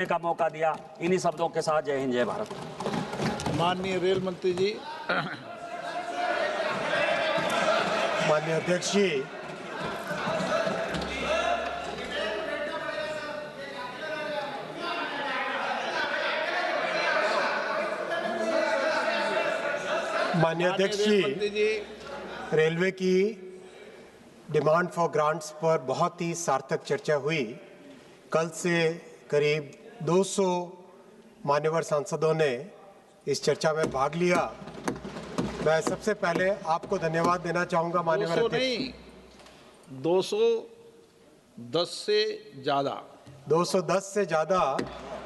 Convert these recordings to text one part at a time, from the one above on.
का मौका दिया। इन्हीं शब्दों के साथ जय हिंद, जय भारत। माननीय रेल मंत्री जी। माननीय अध्यक्ष जी, माननीय अध्यक्ष जी, रेलवे की डिमांड फॉर ग्रांट्स पर बहुत ही सार्थक चर्चा हुई। कल से करीब 200 मान्यवर सांसदों ने इस चर्चा में भाग लिया। मैं सबसे पहले आपको धन्यवाद देना चाहूंगा माननीय अध्यक्ष। 210 से ज़्यादा 210 से ज़्यादा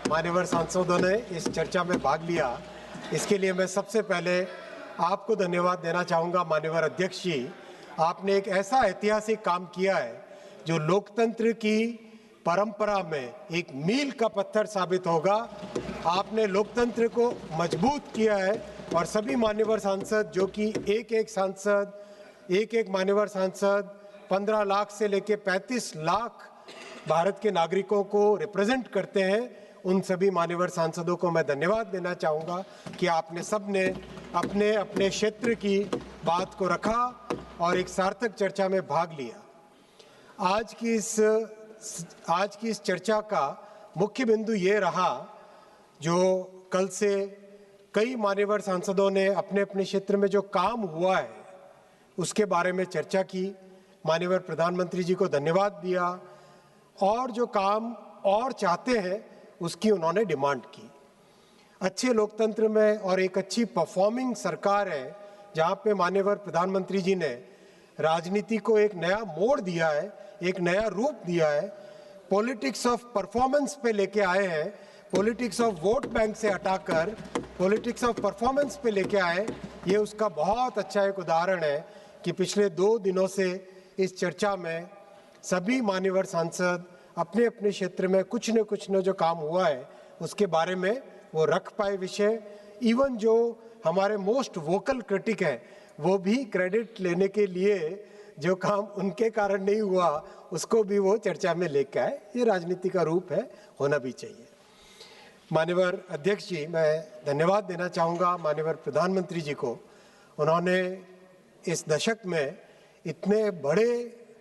मान्यवर सांसदों ने इस चर्चा में भाग लिया। इसके लिए मैं सबसे पहले आपको धन्यवाद देना चाहूँगा माननीय अध्यक्ष जी। आपने एक ऐसा ऐतिहासिक काम किया है जो लोकतंत्र की परंपरा में एक मील का पत्थर साबित होगा। आपने लोकतंत्र को मजबूत किया है और सभी मान्यवर सांसद जो कि एक मान्यवर सांसद 15 लाख से लेकर 35 लाख भारत के नागरिकों को रिप्रेजेंट करते हैं, उन सभी मान्यवर सांसदों को मैं धन्यवाद देना चाहूँगा कि आपने सबने अपने अपने क्षेत्र की बात को रखा और एक सार्थक चर्चा में भाग लिया। आज की इस चर्चा का मुख्य बिंदु ये रहा जो कल से कई मान्यवर सांसदों ने अपने अपने क्षेत्र में जो काम हुआ है उसके बारे में चर्चा की। माननीय प्रधानमंत्री जी को धन्यवाद दिया और जो काम और चाहते हैं उसकी उन्होंने डिमांड की। अच्छे लोकतंत्र में और एक अच्छी परफॉर्मिंग सरकार है जहां पे माननीय प्रधानमंत्री जी ने राजनीति को एक नया मोड़ दिया है, एक नया रूप दिया है। पॉलिटिक्स ऑफ परफॉर्मेंस पे लेके आए हैं, पॉलिटिक्स ऑफ वोट बैंक से हटाकर पॉलिटिक्स ऑफ परफॉर्मेंस पे लेके आए। ये उसका बहुत अच्छा एक उदाहरण है कि पिछले 2 दिनों से इस चर्चा में सभी मान्यवर सांसद अपने अपने क्षेत्र में कुछ न जो काम हुआ है उसके बारे में वो रख पाए विषय। इवन जो हमारे मोस्ट वोकल क्रिटिक है वो भी क्रेडिट लेने के लिए जो काम उनके कारण नहीं हुआ उसको भी वो चर्चा में लेकर आए। ये राजनीति का रूप है, होना भी चाहिए। माननीय अध्यक्ष जी, मैं धन्यवाद देना चाहूँगा माननीय प्रधानमंत्री जी को। उन्होंने इस दशक में इतने बड़े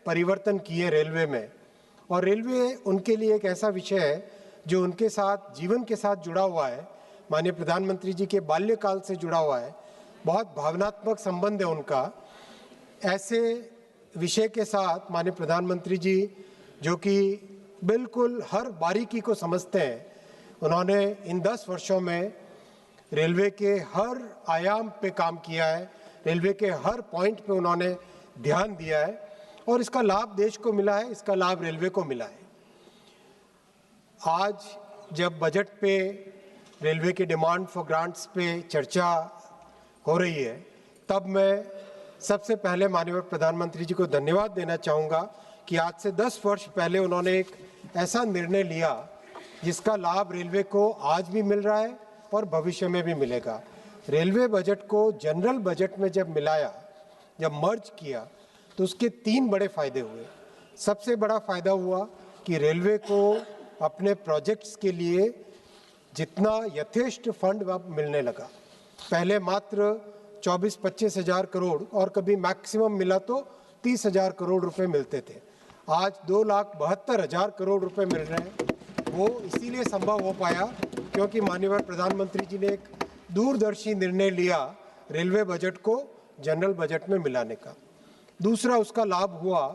परिवर्तन किए रेलवे में, और रेलवे उनके लिए एक ऐसा विषय है जो उनके साथ जीवन के साथ जुड़ा हुआ है, माननीय प्रधानमंत्री जी के बाल्यकाल से जुड़ा हुआ है, बहुत भावनात्मक संबंध है उनका। ऐसे विषय के साथ माननीय प्रधानमंत्री जी जो कि बिल्कुल हर बारीकी को समझते हैं, उन्होंने इन 10 वर्षों में रेलवे के हर आयाम पे काम किया है, रेलवे के हर पॉइंट पे उन्होंने ध्यान दिया है और इसका लाभ देश को मिला है, इसका लाभ रेलवे को मिला है। आज जब बजट पे रेलवे की डिमांड फॉर ग्रांट्स पे चर्चा हो रही है तब मैं सबसे पहले माननीय प्रधानमंत्री जी को धन्यवाद देना चाहूँगा कि आज से 10 वर्ष पहले उन्होंने एक ऐसा निर्णय लिया जिसका लाभ रेलवे को आज भी मिल रहा है और भविष्य में भी मिलेगा। रेलवे बजट को जनरल बजट में जब मिलाया, जब मर्ज किया तो उसके 3 बड़े फायदे हुए। सबसे बड़ा फायदा हुआ कि रेलवे को अपने प्रोजेक्ट्स के लिए जितना यथेष्ट फंड मिलने लगा। पहले मात्र 24-25 हज़ार करोड़ और कभी मैक्सिमम मिला तो 30 हज़ार करोड़ रुपए मिलते थे। आज 2,72,000 करोड़ रुपए मिल रहे हैं। वो इसीलिए संभव हो पाया क्योंकि माननीय प्रधानमंत्री जी ने एक दूरदर्शी निर्णय लिया रेलवे बजट को जनरल बजट में मिलाने का। दूसरा उसका लाभ हुआ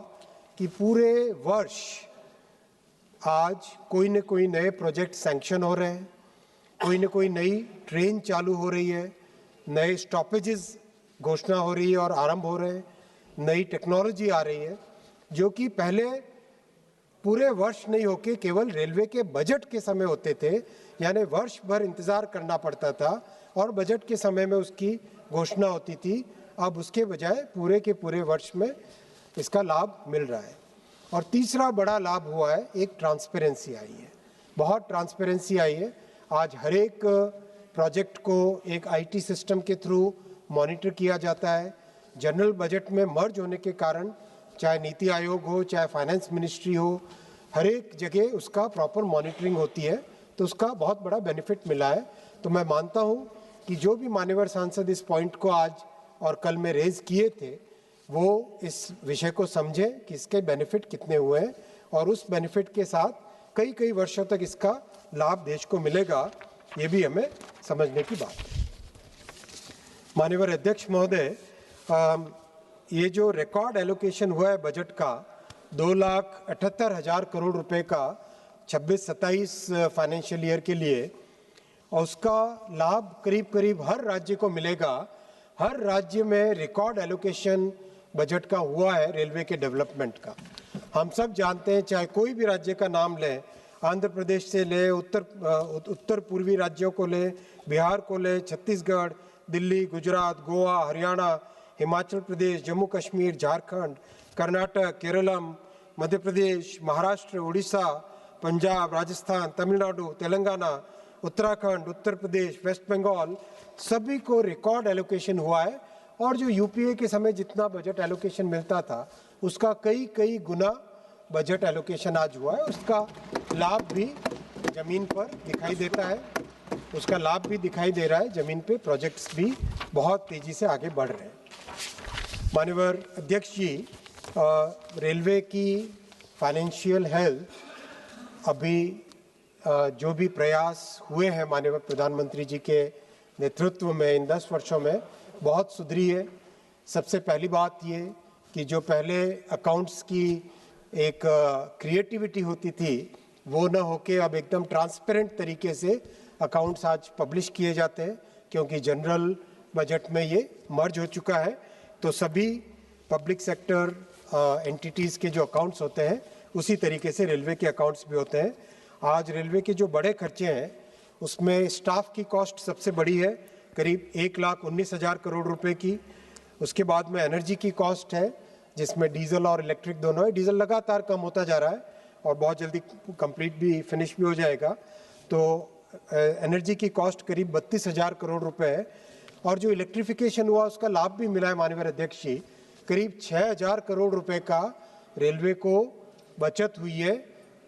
कि पूरे वर्ष आज कोई न कोई नए प्रोजेक्ट सैंक्शन हो रहे हैं, कोई न कोई नई ट्रेन चालू हो रही है, नए स्टॉपेजेस घोषणा हो रही है और आरंभ हो रहे हैं, नई टेक्नोलॉजी आ रही है जो कि पहले पूरे वर्ष नहीं होके केवल रेलवे के बजट के समय होते थे, यानी वर्ष भर इंतज़ार करना पड़ता था और बजट के समय में उसकी घोषणा होती थी। अब उसके बजाय पूरे के पूरे वर्ष में इसका लाभ मिल रहा है। और तीसरा बड़ा लाभ हुआ है, एक ट्रांसपेरेंसी आई है, बहुत ट्रांसपेरेंसी आई है। आज हर एक प्रोजेक्ट को एक आईटी सिस्टम के थ्रू मॉनिटर किया जाता है। जनरल बजट में मर्ज होने के कारण चाहे नीति आयोग हो, चाहे फाइनेंस मिनिस्ट्री हो, हर एक जगह उसका प्रॉपर मॉनिटरिंग होती है तो उसका बहुत बड़ा बेनिफिट मिला है। तो मैं मानता हूँ कि जो भी मान्यवर सांसद इस पॉइंट को आज और कल में रेज किए थे, वो इस विषय को समझे कि इसके बेनिफिट कितने हुए हैं और उस बेनिफिट के साथ कई कई वर्षों तक इसका लाभ देश को मिलेगा, ये भी हमें समझने की बात है। माननीय अध्यक्ष महोदय, ये जो रिकॉर्ड एलोकेशन हुआ है बजट का 2,78,000 करोड़ रुपए का 26-27 फाइनेंशियल ईयर के लिए, और उसका लाभ करीब करीब हर राज्य को मिलेगा। हर राज्य में रिकॉर्ड एलोकेशन बजट का हुआ है रेलवे के डेवलपमेंट का। हम सब जानते हैं, चाहे कोई भी राज्य का नाम लें, आंध्र प्रदेश से ले, उत्तर पूर्वी राज्यों को ले, बिहार को ले, छत्तीसगढ़, दिल्ली, गुजरात, गोवा, हरियाणा, हिमाचल प्रदेश, जम्मू कश्मीर, झारखंड, कर्नाटक, केरलम, मध्य प्रदेश, महाराष्ट्र, उड़ीसा, पंजाब, राजस्थान, तमिलनाडु, तेलंगाना, उत्तराखंड, उत्तर प्रदेश, वेस्ट बंगाल, सभी को रिकॉर्ड एलोकेशन हुआ है। और जो यूपीए के समय जितना बजट एलोकेशन मिलता था, उसका कई गुना बजट एलोकेशन आज हुआ है। उसका लाभ भी जमीन पर दिखाई देता है, उसका लाभ भी दिखाई दे रहा है। जमीन पे प्रोजेक्ट्स भी बहुत तेजी से आगे बढ़ रहे हैं। माननीय अध्यक्ष जी, रेलवे की फाइनेंशियल हेल्थ अभी जो भी प्रयास हुए हैं माननीय प्रधानमंत्री जी के नेतृत्व में इन 10 वर्षों में बहुत सुधरी है। सबसे पहली बात ये कि जो पहले अकाउंट्स की एक क्रिएटिविटी होती थी, वो न होके अब एकदम ट्रांसपेरेंट तरीके से अकाउंट्स आज पब्लिश किए जाते हैं, क्योंकि जनरल बजट में ये मर्ज हो चुका है। तो सभी पब्लिक सेक्टर एंटिटीज़ के जो अकाउंट्स होते हैं, उसी तरीके से रेलवे के अकाउंट्स भी होते हैं। आज रेलवे के जो बड़े खर्चे हैं, उसमें स्टाफ की कॉस्ट सबसे बड़ी है, करीब 1,19,000 करोड़ रुपए की। उसके बाद में एनर्जी की कॉस्ट है, जिसमें डीजल और इलेक्ट्रिक दोनों है। डीजल लगातार कम होता जा रहा है और बहुत जल्दी कंप्लीट भी फिनिश भी हो जाएगा। तो एनर्जी की कॉस्ट करीब 32,000 करोड़ रुपए है। और जो इलेक्ट्रिफिकेशन हुआ, उसका लाभ भी मिला है माननीय अध्यक्ष जी। करीब 6,000 करोड़ रुपए का रेलवे को बचत हुई है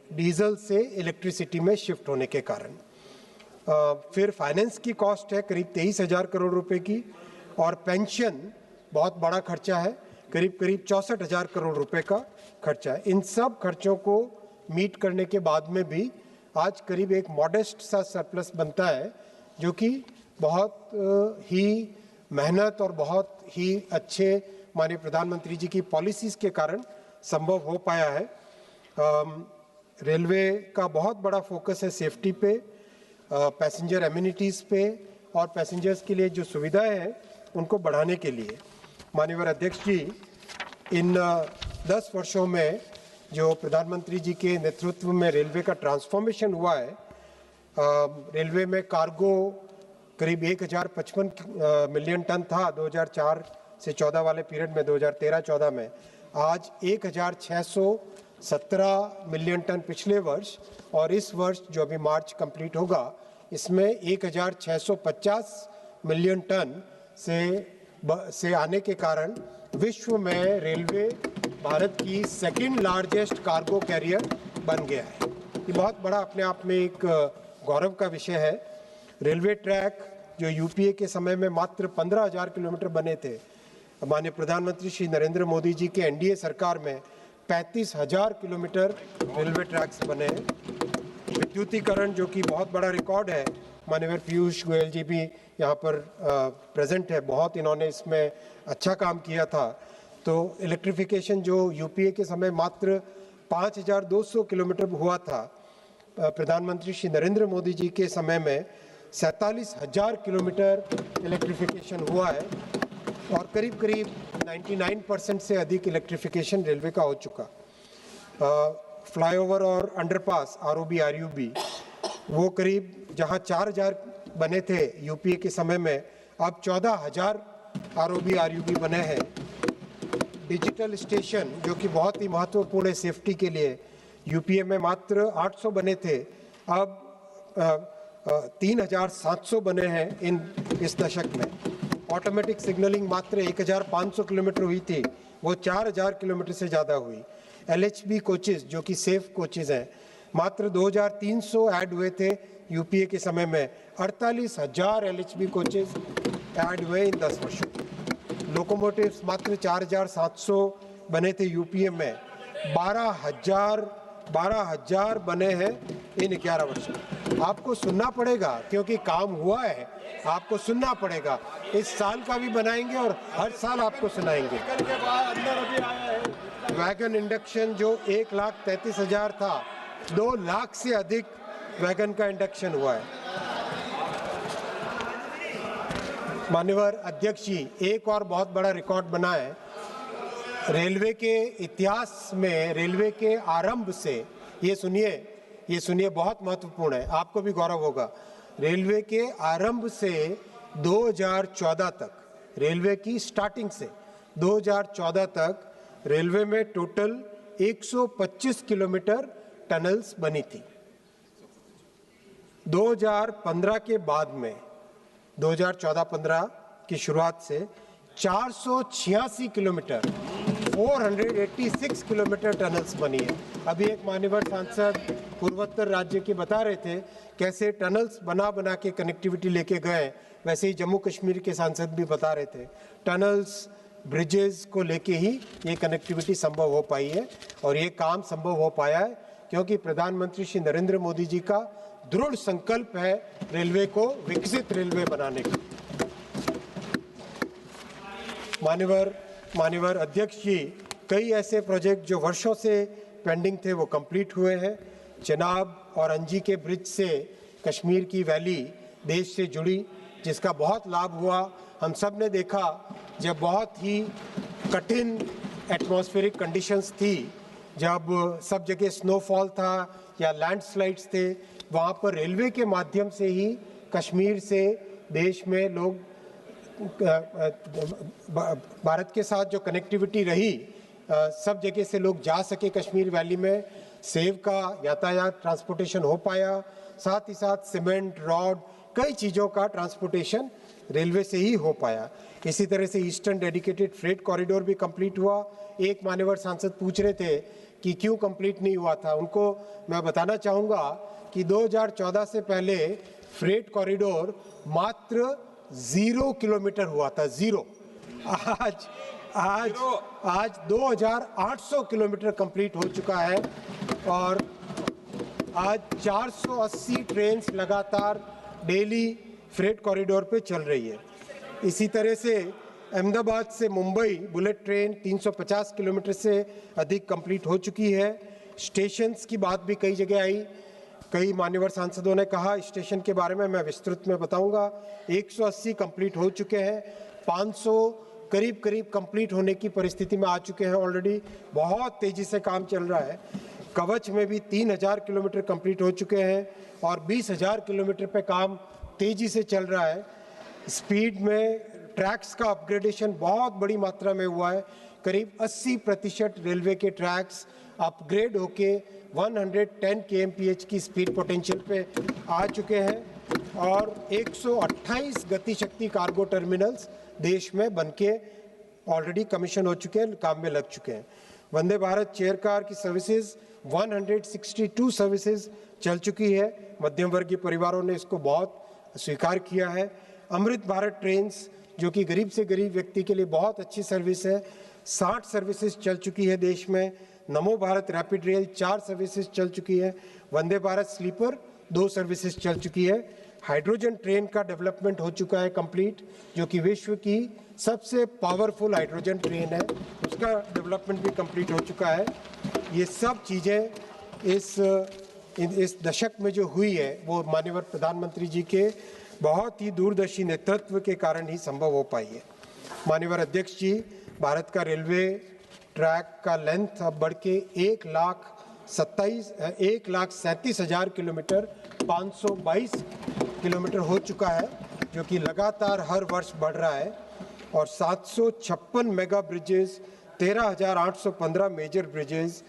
डीजल से इलेक्ट्रिसिटी में शिफ्ट होने के कारण। फिर फाइनेंस की कॉस्ट है करीब 23,000 करोड़ रुपए की, और पेंशन बहुत बड़ा खर्चा है, करीब 64,000 करोड़ रुपए का खर्चा है। इन सब खर्चों को मीट करने के बाद में भी आज करीब एक मॉडेस्ट सा सरप्लस बनता है, जो कि बहुत ही मेहनत और बहुत ही अच्छे माननीय प्रधानमंत्री जी की पॉलिसीज़ के कारण संभव हो पाया है। रेलवे का बहुत बड़ा फोकस है सेफ्टी पे, पैसेंजर एमिनिटीज़ पे और पैसेंजर्स के लिए जो सुविधाएं हैं उनको बढ़ाने के लिए। माननीय अध्यक्ष जी, इन 10 वर्षों में जो प्रधानमंत्री जी के नेतृत्व में रेलवे का ट्रांसफॉर्मेशन हुआ है, रेलवे में कार्गो करीब 1,055 मिलियन टन था 2004 से 14 वाले पीरियड में, 2013-14 में। आज 1,617 मिलियन टन पिछले वर्ष, और इस वर्ष जो अभी मार्च कंप्लीट होगा, इसमें 1,650 मिलियन टन से आने के कारण विश्व में रेलवे भारत की सेकंड लार्जेस्ट कार्गो कैरियर बन गया है। ये बहुत बड़ा अपने आप में एक गौरव का विषय है। रेलवे ट्रैक जो यूपीए के समय में मात्र 15,000 किलोमीटर बने थे, माननीय प्रधानमंत्री श्री नरेंद्र मोदी जी के एनडीए सरकार में 35,000 किलोमीटर रेलवे ट्रैक्स बने हैं। विद्युतीकरण जो कि बहुत बड़ा रिकॉर्ड है, माननीय पीयूष गोयल जी भी यहाँ पर प्रेजेंट है, बहुत इन्होंने इसमें अच्छा काम किया था। तो इलेक्ट्रिफिकेशन जो यूपीए के समय मात्र 5,200 किलोमीटर हुआ था, प्रधानमंत्री श्री नरेंद्र मोदी जी के समय में 47,000 किलोमीटर इलेक्ट्रिफिकेशन हुआ है, और करीब 99% से अधिक इलेक्ट्रिफिकेशन रेलवे का हो चुका। फ्लाईओवर और अंडरपास आरओबी आरयूबी, वो करीब जहां 4,000 बने थे यूपीए के समय में, अब 14,000 आरओबी आरयूबी बने हैं। डिजिटल स्टेशन जो कि बहुत ही महत्वपूर्ण है सेफ्टी के लिए, यूपीए में मात्र 800 बने थे, अब 3,700 बने हैं इस दशक में। ऑटोमेटिक सिग्नलिंग मात्र 1,500 किलोमीटर हुई थी, वो 4,000 किलोमीटर से ज़्यादा हुई। एलएचबी कोचेज़ जो कि सेफ कोचेज़ हैं, मात्र 2,300 ऐड हुए थे यूपीए के समय में 48,000 LHB कोचेज ऐड हुए इन 10 वर्षों। लोकोमोटिव्स मात्र 4,700 बने थे यूपीए में, 12,000 बने हैं इन 11 वर्षों। आपको सुनना पड़ेगा क्योंकि काम हुआ है, आपको सुनना पड़ेगा। इस साल का भी बनाएंगे और हर साल आपको सुनाएंगे। वैगन इंडक्शन जो 1,33,000 था, 2 लाख से अधिक वैगन का इंडक्शन हुआ है। माननीय अध्यक्ष जी, एक और बहुत बड़ा रिकॉर्ड बना है। रेलवे के इतिहास में, रेलवे के आरंभ से, ये सुनिए बहुत महत्वपूर्ण है, आपको भी गौरव होगा। रेलवे के आरंभ से 2014 तक, रेलवे की स्टार्टिंग से 2014 तक रेलवे में टोटल 125 किलोमीटर टनल्स बनी थी। 2015 के बाद में, 2014-15 की शुरुआत से 486 किलोमीटर, 486 किलोमीटर टनल्स बनी है। अभी एक मान्यवर सांसद पूर्वोत्तर राज्य के बता रहे थे कैसे टनल्स बना के कनेक्टिविटी लेके गए, वैसे ही जम्मू कश्मीर के सांसद भी बता रहे थे। टनल्स, ब्रिजेस को लेके ही ये कनेक्टिविटी संभव हो पाई है और ये काम संभव हो पाया है क्योंकि प्रधानमंत्री श्री नरेंद्र मोदी जी का दृढ़ संकल्प है रेलवे को विकसित रेलवे बनाने का। मान्यवर अध्यक्ष जी, कई ऐसे प्रोजेक्ट जो वर्षों से पेंडिंग थे वो कंप्लीट हुए हैं। चिनाब और अंजी के ब्रिज से कश्मीर की वैली देश से जुड़ी, जिसका बहुत लाभ हुआ। हम सब ने देखा जब बहुत ही कठिन एटमॉस्फेरिक कंडीशंस थी, जब सब जगह स्नोफॉल था या लैंडस्लाइड्स थे, वहाँ पर रेलवे के माध्यम से ही कश्मीर से देश में लोग, भारत के साथ जो कनेक्टिविटी रही, सब जगह से लोग जा सके कश्मीर वैली में, सेब का यातायात ट्रांसपोर्टेशन हो पाया। साथ ही साथ सीमेंट, रॉड, कई चीज़ों का ट्रांसपोर्टेशन रेलवे से ही हो पाया। इसी तरह से ईस्टर्न डेडिकेटेड फ्रेट कॉरिडोर भी कंप्लीट हुआ। एक मान्यवर सांसद पूछ रहे थे कि क्यों कंप्लीट नहीं हुआ था, उनको मैं बताना चाहूँगा कि 2014 से पहले फ्रेट कॉरिडोर मात्र 0 किलोमीटर हुआ था, 0। आज 2,800 किलोमीटर कंप्लीट हो चुका है और आज 480 ट्रेन लगातार डेली फ्रेट कॉरिडोर पे चल रही है। इसी तरह से अहमदाबाद से मुंबई बुलेट ट्रेन 350 किलोमीटर से अधिक कंप्लीट हो चुकी है। स्टेशंस की बात भी कई जगह आई, कई मान्यवर सांसदों ने कहा स्टेशन के बारे में, मैं विस्तृत में बताऊंगा। 180 कंप्लीट हो चुके हैं, 500 करीब कंप्लीट होने की परिस्थिति में आ चुके हैं ऑलरेडी। बहुत तेजी से काम चल रहा है। कवच में भी 3,000 किलोमीटर कंप्लीट हो चुके हैं और 20,000 किलोमीटर पे काम तेजी से चल रहा है। स्पीड में ट्रैक्स का अपग्रेडेशन बहुत बड़ी मात्रा में हुआ है। करीब 80% रेलवे के ट्रैक्स अपग्रेड होके 110 kmph की स्पीड पोटेंशियल पे आ चुके हैं और 128 गति शक्ति कार्गो टर्मिनल्स देश में बनके ऑलरेडी कमीशन हो चुके हैं, काम में लग चुके हैं। वंदे भारत चेयर कार की सर्विसेज 162 सर्विसेज चल चुकी है। मध्यम वर्गीय परिवारों ने इसको बहुत स्वीकार किया है। अमृत भारत ट्रेन्स जो कि गरीब से गरीब व्यक्ति के लिए बहुत अच्छी सर्विस है, 60 सर्विसेज चल चुकी है देश में। नमो भारत रैपिड रेल 4 सर्विसेज चल चुकी है। वंदे भारत स्लीपर 2 सर्विसेज चल चुकी है। हाइड्रोजन ट्रेन का डेवलपमेंट हो चुका है कंप्लीट, जो कि विश्व की सबसे पावरफुल हाइड्रोजन ट्रेन है, उसका डेवलपमेंट भी कंप्लीट हो चुका है। ये सब चीज़ें इस दशक में जो हुई है वो माननीय प्रधानमंत्री जी के बहुत ही दूरदर्शी नेतृत्व के कारण ही संभव हो पाई है। माननीय अध्यक्ष जी, भारत का रेलवे ट्रैक का लेंथ अब बढ़ के 1,37,000 किलोमीटर 522 किलोमीटर हो चुका है, जो कि लगातार हर वर्ष बढ़ रहा है। और 756 मेगा ब्रिजेस, 13,815 मेजर ब्रिजेस,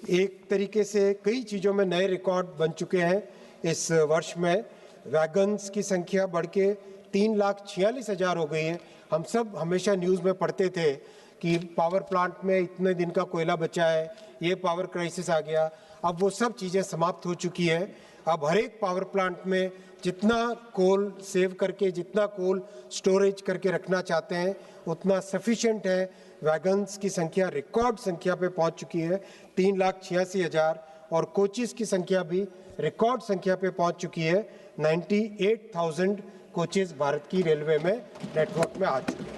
एक तरीके से कई चीज़ों में नए रिकॉर्ड बन चुके हैं इस वर्ष में। वैगन्स की संख्या बढ़ के 3,46,000 हो गई है। हम सब हमेशा न्यूज़ में पढ़ते थे कि पावर प्लांट में इतने दिन का कोयला बचा है, ये पावर क्राइसिस आ गया। अब वो सब चीज़ें समाप्त हो चुकी हैं। अब हर एक पावर प्लांट में जितना कोल सेव करके, जितना कोल स्टोरेज करके रखना चाहते हैं उतना सफिशिएंट है। वैगन्स की संख्या रिकॉर्ड संख्या पे पहुंच चुकी है 3,86,000 और कोचेस की संख्या भी रिकॉर्ड संख्या पे पहुंच चुकी है। 98,000 कोचेस भारत की रेलवे में नेटवर्क में आ चुके हैं।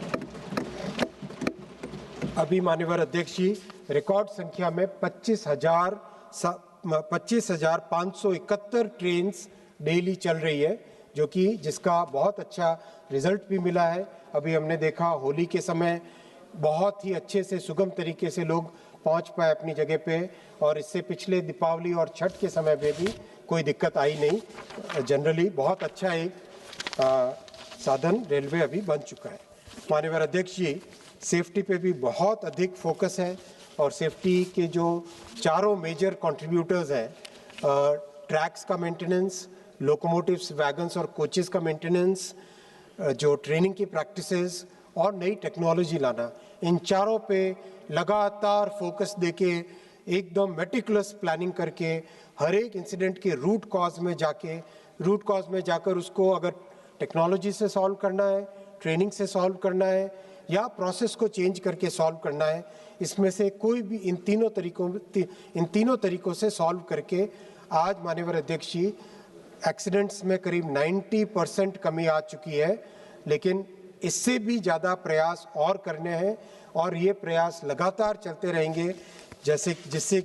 अभी माननीय अध्यक्ष जी रिकॉर्ड संख्या में 25,571 ट्रेन डेली चल रही है, जो कि जिसका बहुत अच्छा रिजल्ट भी मिला है। अभी हमने देखा होली के समय बहुत ही अच्छे से सुगम तरीके से लोग पहुंच पाए अपनी जगह पे, और इससे पिछले दीपावली और छठ के समय पे भी कोई दिक्कत आई नहीं। जनरली बहुत अच्छा एक साधन रेलवे अभी बन चुका है। माननीय अध्यक्ष जी सेफ्टी पे भी बहुत अधिक फोकस है, और सेफ्टी के जो चारों मेजर कंट्रीब्यूटर्स हैं, ट्रैक्स का मेंटेनेंस, लोकोमोटिव्स, वैगन्स और कोचेस का मेंटेनेंस, जो ट्रेनिंग की प्रैक्टिसेस और नई टेक्नोलॉजी लाना, इन चारों पे लगातार फोकस देके एकदम मेटिकुलस प्लानिंग करके हर एक इंसिडेंट के रूट कॉज में जाकर उसको अगर टेक्नोलॉजी से सॉल्व करना है, ट्रेनिंग से सॉल्व करना है या प्रोसेस को चेंज करके सॉल्व करना है, इसमें से कोई भी इन तीनों तरीकों से सॉल्व करके आज माननीय अध्यक्ष जी एक्सीडेंट्स में करीब 90% कमी आ चुकी है। लेकिन इससे भी ज़्यादा प्रयास और करने हैं, और ये प्रयास लगातार चलते रहेंगे, जिससे